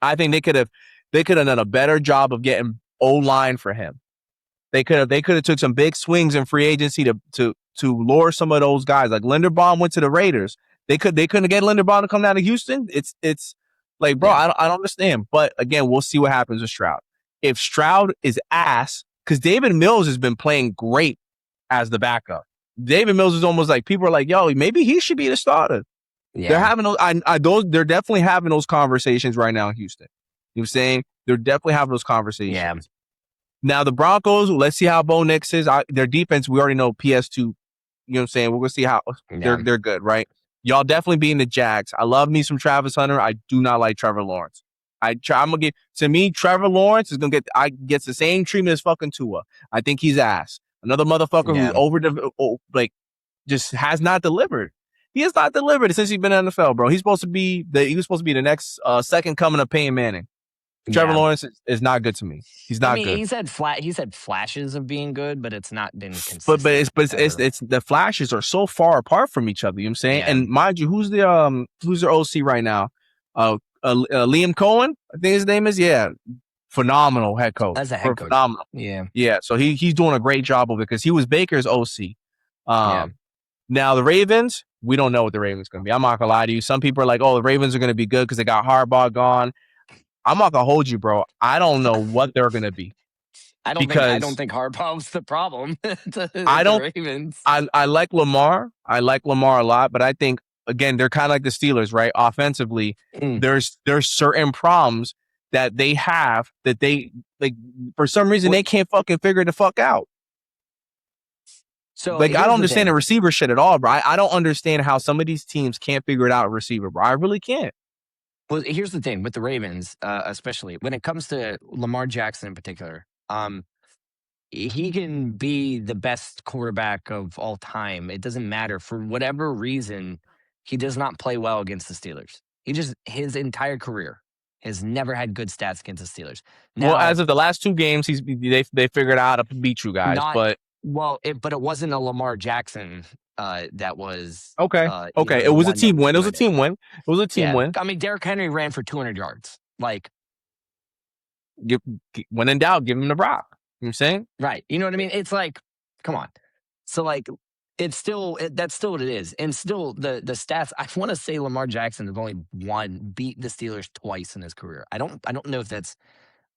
I think they could have done a better job of getting O-line for him. They could have took some big swings in free agency to lure some of those guys. Like Linderbaum went to the Raiders. They couldn't get Linderbaum to come down to Houston. It's like, bro, I don't understand. But again, we'll see what happens with Stroud. If Stroud is ass, because David Mills has been playing great as the backup. David Mills is almost like, people are like, yo, maybe he should be the starter. Yeah. They're having they're definitely having those conversations right now in Houston. You know what I'm saying? They're definitely having those conversations. Yeah. Now the Broncos, let's see how Bo Nix is. Their defense, we already know PS2. You know what I'm saying? We're gonna see how they're good, right? Y'all definitely beating the Jags. I love me some Travis Hunter. I do not like Trevor Lawrence. I'm gonna get, to me, Trevor Lawrence is gonna gets the same treatment as fucking Tua. I think he's ass. Another motherfucker who's just has not delivered. He has not delivered since he's been in the NFL, bro. He was supposed to be the next second coming of Peyton Manning. Trevor Lawrence is not good to me. He's not good. He's had flashes of being good, but it's not been consistent. But it's the flashes are so far apart from each other. You know what I'm saying? Yeah. And mind you, who's their OC right now? Liam Cohen, I think his name is. Yeah, phenomenal head coach. As a head coach, phenomenal. Yeah. So he's doing a great job of it, because he was Baker's OC. Now the Ravens, we don't know what the Ravens going to be. I'm not gonna lie to you. Some people are like, oh, the Ravens are going to be good because they got Harbaugh gone. I'm not gonna hold you, bro. I don't know what they're gonna be. I don't think Harbaugh's the problem. Ravens. I like Lamar. I like Lamar a lot, but I think, again, they're kind of like the Steelers, right? Offensively, there's certain problems that they have that they, like, for some reason they can't fucking figure the fuck out. So like, I don't understand the receiver shit at all, bro. I don't understand how some of these teams can't figure it out at receiver, bro. I really can't. Well, here's the thing with the Ravens, especially when it comes to Lamar Jackson in particular. He can be the best quarterback of all time. It doesn't matter. For whatever reason, he does not play well against the Steelers. His entire career has never had good stats against the Steelers. Now, well, as of the last two games, they figured out how to beat you guys. But it wasn't a Lamar Jackson. That was okay. It was a team win. It was a team win. It was a team win. I mean, Derrick Henry ran for 200 yards. Like, when in doubt, give him the rock. You know what I'm saying? Right. You know what I mean? It's like, come on. So like, that's still what it is. And still the stats. I want to say Lamar Jackson has only beat the Steelers twice in his career. I don't know if that's.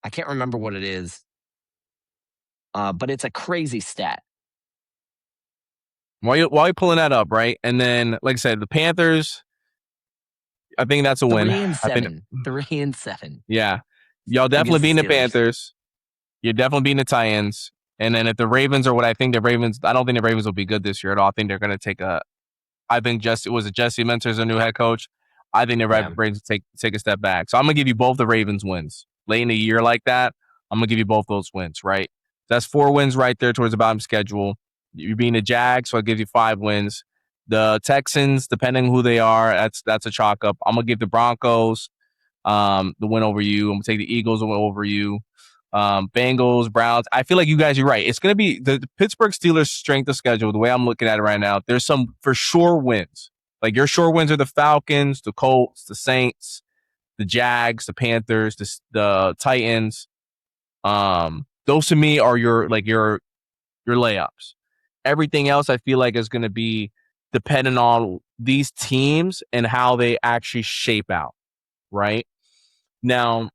I can't remember what it is. But it's a crazy stat. While you're pulling that up, right? And then, like I said, the Panthers, I think that's a win. 3-7. 3-7. Yeah. Y'all definitely beating the Panthers. You're definitely beating the Titans. And then if the Ravens are what I think the Ravens, I don't think the Ravens will be good this year at all. I think they're going to Jesse Mentor's a new head coach. I think the Ravens take a step back. So I'm going to give you both the Ravens wins. Late in a year like that, I'm going to give you both those wins, right? That's 4 wins right there towards the bottom schedule. You're being the Jags, so I give you 5 wins. The Texans, depending who they are, that's a chalk up. I'm gonna give the Broncos the win over you. I'm gonna take the Eagles the win over you. Bengals, Browns. I feel like you guys are right. It's gonna be the Pittsburgh Steelers' strength of schedule. The way I'm looking at it right now, there's some for sure wins. Like your sure wins are the Falcons, the Colts, the Saints. the Jags, the Panthers, the Titans. Those to me are your layups. Everything else I feel like is going to be dependent on these teams and how they actually shape out, right? Now,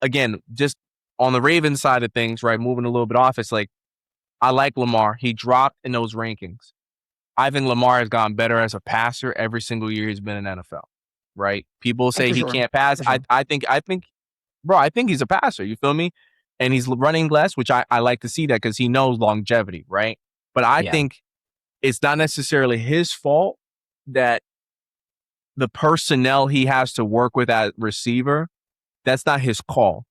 again, just on the Ravens side of things, right, moving a little bit off, it's like, I like Lamar. He dropped in those rankings. I think Lamar has gotten better as a passer every single year he's been in NFL, right? People say he can't pass. Sure. I think, bro, I think he's a passer. You feel me? And he's running less, which I like to see that because he knows longevity, right? But I think it's not necessarily his fault that the personnel he has to work with at receiver, that's not his call.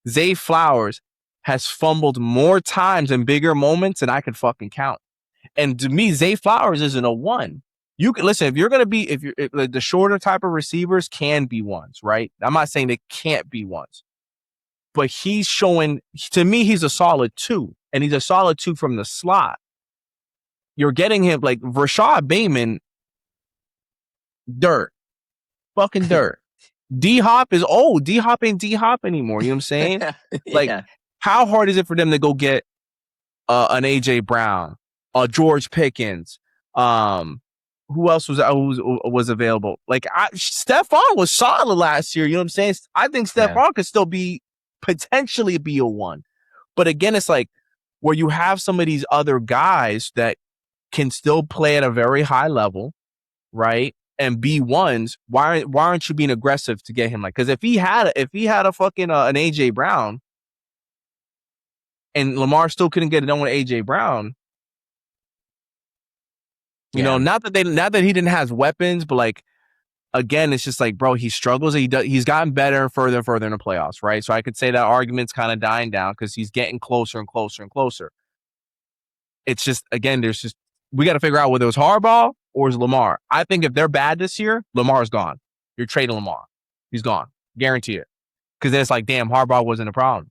Zay Flowers has fumbled more times in bigger moments than I could fucking count. And to me, Zay Flowers isn't a one. You can listen, if you're the shorter type of receivers can be ones, right? I'm not saying they can't be ones. But he's showing, to me, he's a solid 2. And he's a solid 2 from the slot. You're getting him like Rashad Bateman, dirt. Fucking dirt. D-Hop is old. D-Hop ain't D-Hop anymore. You know what I'm saying? Like, how hard is it for them to go get an A.J. Brown, George Pickens? Who else was available? Like, Stephon was solid last year. You know what I'm saying? I think Stephon could still potentially be a 1. But again, it's like where you have some of these other guys that can still play at a very high level, right? And be ones. Why aren't you being aggressive to get him? Like, because if he had a fucking an AJ Brown, and Lamar still couldn't get it done with AJ Brown, you know, not that he didn't have weapons, but like, again, it's just like, bro, he struggles. He's gotten better further and further in the playoffs, right? So I could say that argument's kind of dying down because he's getting closer and closer and closer. It's just, again, we got to figure out whether it was Harbaugh or is Lamar. I think if they're bad this year, Lamar's gone. You're trading Lamar. He's gone. Guarantee it. Because then it's like, damn, Harbaugh wasn't a problem.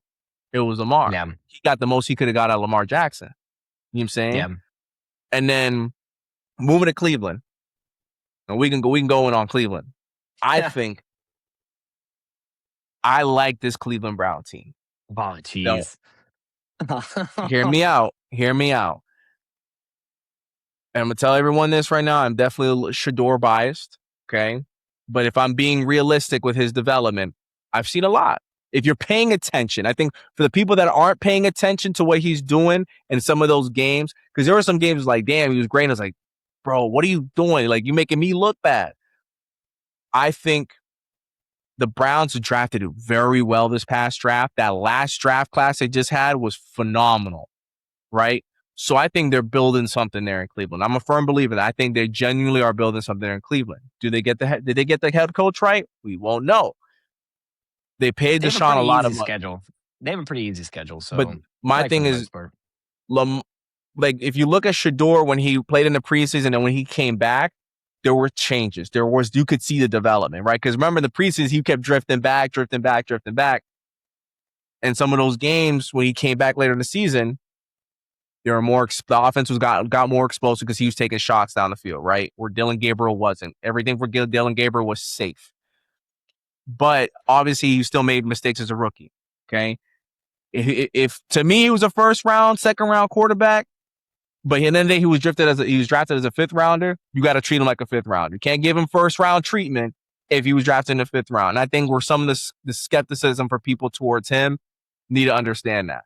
It was Lamar. Yeah. He got the most he could have got out of Lamar Jackson. You know what I'm saying? Yeah. And then moving to Cleveland. And we can go in on Cleveland. I think I like this Cleveland Brown team. Oh, jeez. Hear me out. And I'm going to tell everyone this right now. I'm definitely Shedeur biased, okay? But if I'm being realistic with his development, I've seen a lot. If you're paying attention, I think for the people that aren't paying attention to what he's doing in some of those games, because there were some games like, damn, he was great. And I was like, bro, what are you doing? Like, you making me look bad. I think the Browns drafted very well this past draft. That last draft class they just had was phenomenal, right? So I think they're building something there in Cleveland. I'm a firm believer that I think they genuinely are building something there in Cleveland. Did they get the head coach right? We won't know. They paid Deshaun a lot of money. Schedule. They have a pretty easy schedule. So, but my thing is, like, if you look at Shedeur when he played in the preseason and when he came back, there were changes. You could see the development, right? Because remember, in the preseason, he kept drifting back. And some of those games when he came back later in the season, there were more. The offense got more explosive because he was taking shots down the field, right? Where Dillon Gabriel wasn't. Everything for Dillon Gabriel was safe. But obviously, he still made mistakes as a rookie. Okay, if to me he was a second round quarterback, but then he was drafted as a 5th rounder. You got to treat him like a 5th rounder. You can't give him first round treatment if he was drafted in the 5th round. And I think where some of the skepticism for people towards him need to understand that.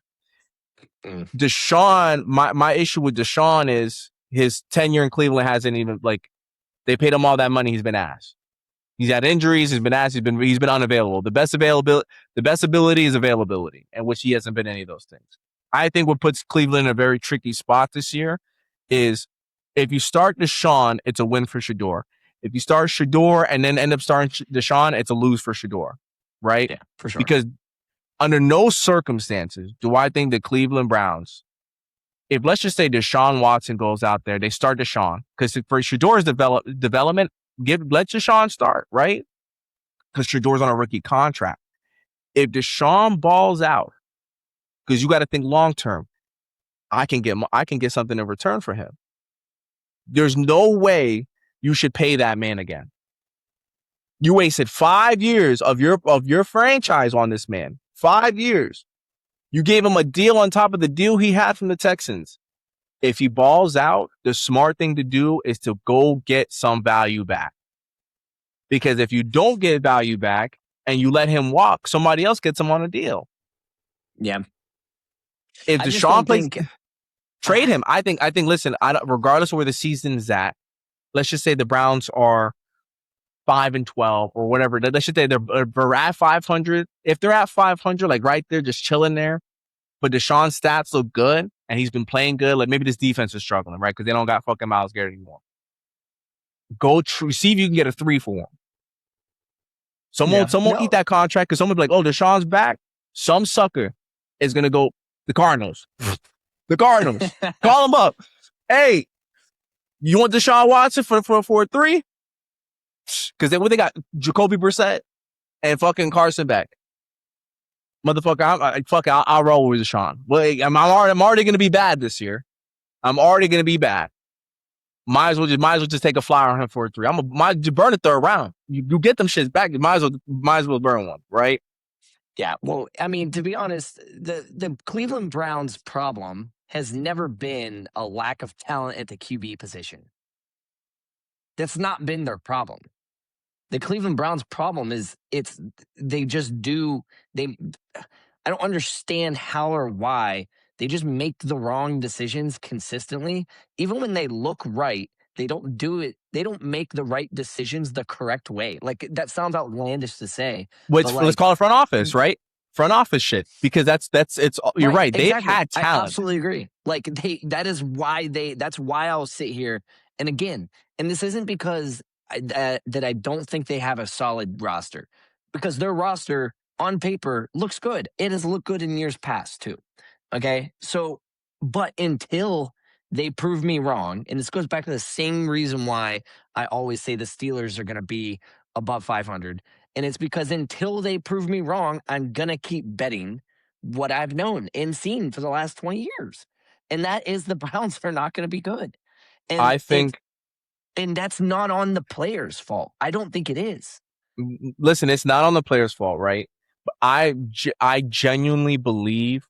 Deshaun, my issue with Deshaun is his tenure in Cleveland hasn't even, like, they paid him all that money he's been asked. He's had injuries. He's been asked. He's been unavailable. The best ability is availability, and which he hasn't been any of those things. I think what puts Cleveland in a very tricky spot this year is if you start Deshaun, it's a win for Shedeur. If you start Shedeur and then end up starting Deshaun, it's a lose for Shedeur, right? Yeah, for sure. Because under no circumstances do I think the Cleveland Browns, if let's just say Deshaun Watson goes out there, they start Deshaun, because for Shedeur's development, let Deshaun start, right? Because Shedeur's on a rookie contract. If Deshaun balls out, because you got to think long term, I can get something in return for him. There's no way you should pay that man again. You wasted 5 years of your franchise on this man. 5 years. You gave him a deal on top of the deal he had from the Texans. If he balls out, the smart thing to do is to go get some value back. Because if you don't get value back and you let him walk, somebody else gets him on a deal. Yeah. If Deshaun plays, trade him. I think. Listen, regardless of where the season is at, let's just say the Browns are 5-12 or whatever. Let's just say they're at 500. If they're at 500, like right there, just chilling there, but Deshaun's stats look good and he's been playing good. Like maybe this defense is struggling, right? Because they don't got fucking Myles Garrett anymore. Go see if you can get a 3 for him. Someone eat that contract because someone be like, oh, Deshaun's back. Some sucker is gonna go the Cardinals. The Cardinals. Call him up. Hey, you want Deshaun Watson for a 3? Because they got Jacoby Brissett and fucking Carson back. Motherfucker, I'll roll with Deshaun. Well, I'm already going to be bad this year. I'm already going to be bad. Might as well just take a flyer on him for a 3. Might burn the 3rd round. You get them shits back. You might as well burn one, right? Yeah. Well, I mean, to be honest, the Cleveland Browns problem has never been a lack of talent at the QB position. That's not been their problem. The Cleveland Browns problem is I don't understand how or why they just make the wrong decisions consistently. Even when they look right, they don't do it. They don't make the right decisions the correct way. Like, that sounds outlandish to say. Let's call it front office, right? Front office shit, because you're right. They've had talent. I absolutely agree. Like, that's why I'll sit here. And again, and this isn't because that I don't think they have a solid roster, because their roster on paper looks good. It has looked good in years past too. Okay. So, but until they prove me wrong, and this goes back to the same reason why I always say the Steelers are going to be above 500. And it's because until they prove me wrong, I'm going to keep betting what I've known and seen for the last 20 years. And that is the Browns are not going to be good. And I think, and that's not on the players' fault. I don't think it is. Listen, it's not on the players' fault, right? But I genuinely believe,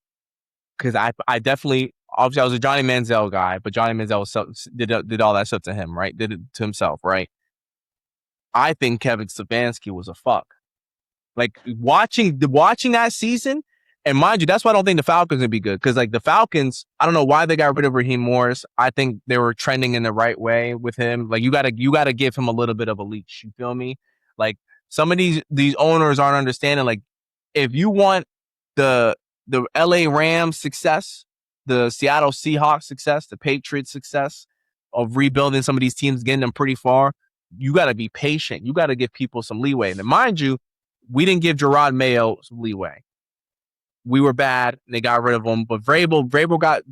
because I definitely, obviously I was a Johnny Manziel guy, but Johnny Manziel did all that stuff to him, right? Did it to himself, right? I think Kevin Stefanski was a fuck. Like, watching that season, and mind you, that's why I don't think the Falcons would be good. Because, like, the Falcons, I don't know why they got rid of Raheem Morris. I think they were trending in the right way with him. Like, you gotta give him a little bit of a leash. You feel me? Like, some of these owners aren't understanding. Like, if you want the LA Rams success, the Seattle Seahawks success, the Patriots success of rebuilding some of these teams, getting them pretty far, you got to be patient. You got to give people some leeway. And mind you, we didn't give Gerard Mayo some leeway. We were bad. And they got rid of him. But Vrabel got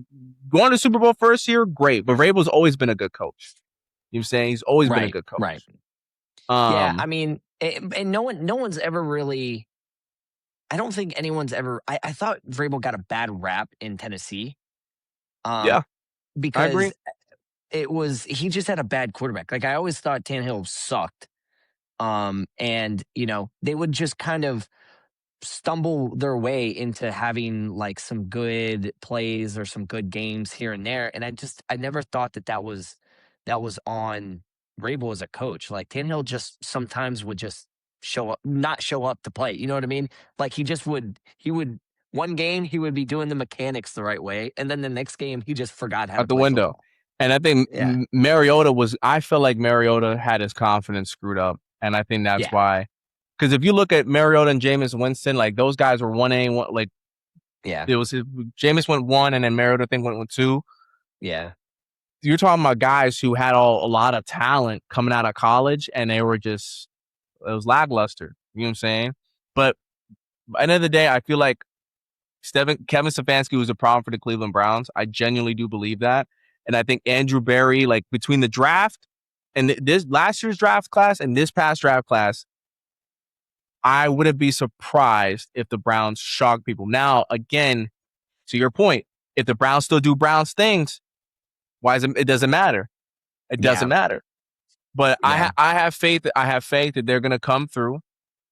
going to Super Bowl first year, great. But Vrabel's always been a good coach. You know what I'm saying? He's always been a good coach. Right. Yeah, I mean, and no one's ever really, I don't think anyone's ever, I thought Vrabel got a bad rap in Tennessee. Yeah. Because I agree. He just had a bad quarterback. Like, I always thought Tannehill sucked. And, they would just kind of stumble their way into having like some good plays or some good games here and there. And I never thought that was on Vrabel as a coach. Like, Tannehill just sometimes would just not show up to play. You know what I mean? Like, he would one game he would be doing the mechanics the right way, and then the next game he just forgot how to play window. football. And I think I feel like Mariota had his confidence screwed up. And I think that's why. Because if you look at Mariota and Jameis Winston, like, those guys were 1A, one, like, it was Jameis went 1, and then Mariota, I think, went 2. Yeah. You're talking about guys who had a lot of talent coming out of college, and they were just, it was lackluster. You know what I'm saying? But at the end of the day, I feel like Kevin Stefanski was a problem for the Cleveland Browns. I genuinely do believe that. And I think Andrew Berry, like, between the draft and this last year's draft class and this past draft class, I wouldn't be surprised if the Browns shock people. Now, again, to your point, if the Browns still do Browns things, it doesn't matter. It doesn't matter. But I have faith. I have faith that they're gonna come through.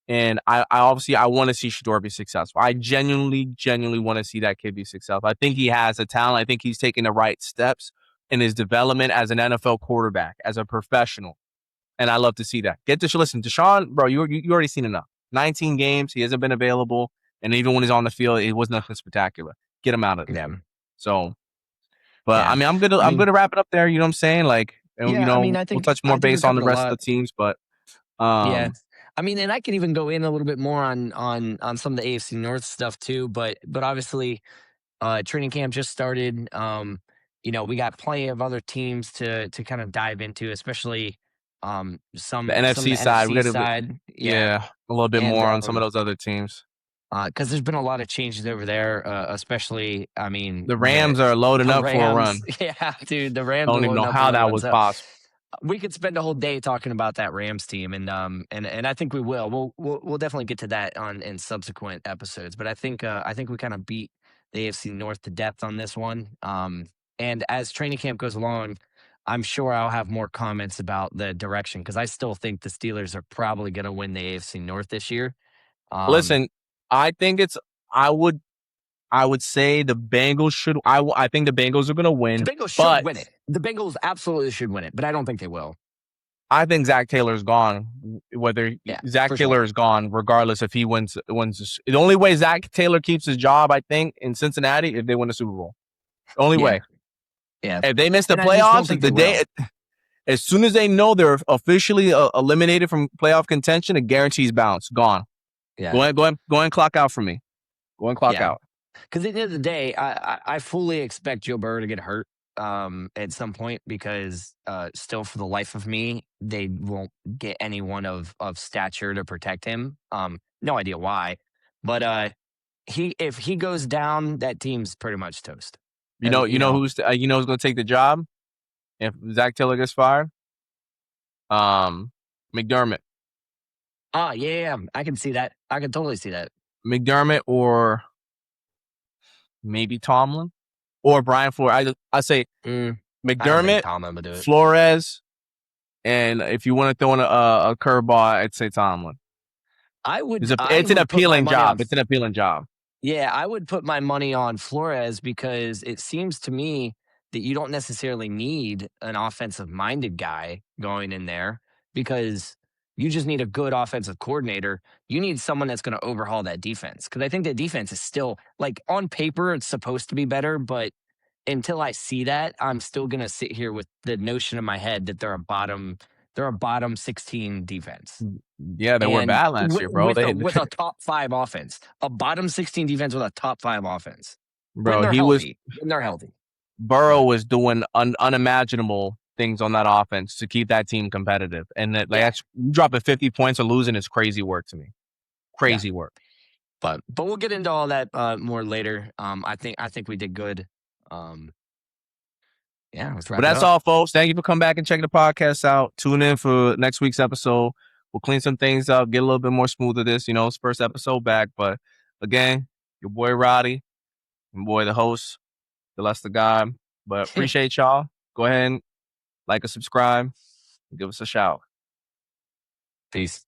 And I obviously I want to see Shedeur be successful. I genuinely want to see that kid be successful. I think he has a talent. I think he's taking the right steps in his development as an NFL quarterback, as a professional. And I love to see that. Listen, Deshaun, bro, you already seen enough. 19 games, he hasn't been available. And even when he's on the field, it was nothing spectacular. Get him out of there. Yeah. So, but I mean, I'm gonna wrap it up there. You know what I'm saying? Like, and, you know, I think we'll touch more base on the rest of the teams, but yeah. I mean, and I could even go in a little bit more on some of the AFC North stuff too, but obviously, training camp just started. You know, we got plenty of other teams to kind of dive into, especially some the NFC side. NFC side. Yeah, a little bit more on some of those other teams. Because there's been a lot of changes over there, especially, I mean, the Rams are loading up for a run. Yeah, dude, the Rams. I don't even know how that was possible. We could spend a whole day talking about that Rams team, and I think we will. We'll definitely get to that in subsequent episodes. But I think we kind of beat the AFC North to death on this one. And as training camp goes along, I'm sure I'll have more comments about the direction, because I still think the Steelers are probably going to win the AFC North this year. Listen, I think I would say the Bengals should. I think the Bengals are going to win. The Bengals should win it. The Bengals absolutely should win it, but I don't think they will. I think Zach Taylor's gone. Zach Taylor is gone, regardless if he wins. The only way Zach Taylor keeps his job, I think, in Cincinnati, if they win the Super Bowl. The only way. Yeah. If they miss the playoffs, as soon as they know they're officially eliminated from playoff contention, it guarantees bounce. Gone. Yeah. Go ahead, clock out for me. Go and clock out. Because at the end of the day, I fully expect Joe Burrow to get hurt at some point, because still, for the life of me, they won't get anyone of stature to protect him. No idea why, but if he goes down, that team's pretty much toast. You know who's going to take the job if Zach Taylor gets fired? McDermott. Yeah, I can see that. I can totally see that. McDermott, or maybe Tomlin, or Brian Flores. I say McDermott, Flores, and if you want to throw in a curveball, I'd say Tomlin. It's an appealing job. It's an appealing job. Yeah, I would put my money on Flores, because it seems to me that you don't necessarily need an offensive-minded guy going in there, because you just need a good offensive coordinator. You need someone that's going to overhaul that defense, because I think that defense is still, like, on paper, it's supposed to be better, but until I see that, I'm still going to sit here with the notion in my head that they're a bottom 16 defense. Yeah, they were bad last year, bro. With a top 5 offense. A bottom 16 defense with a top 5 offense. Bro, when they're healthy. Burrow was doing unimaginable things on that offense to keep that team competitive. And dropping 50 points or losing is crazy work to me. Crazy work. But we'll get into all that more later. I think we did good. Let's wrap it up. But that's all, folks. Thank you for coming back and checking the podcast out. Tune in for next week's episode. We'll clean some things up, get a little bit more smooth of this. You know, it's first episode back. But again, your boy Roddy, your boy the host, the Lester guy. But appreciate y'all. Go ahead and like and subscribe and give us a shout. Peace.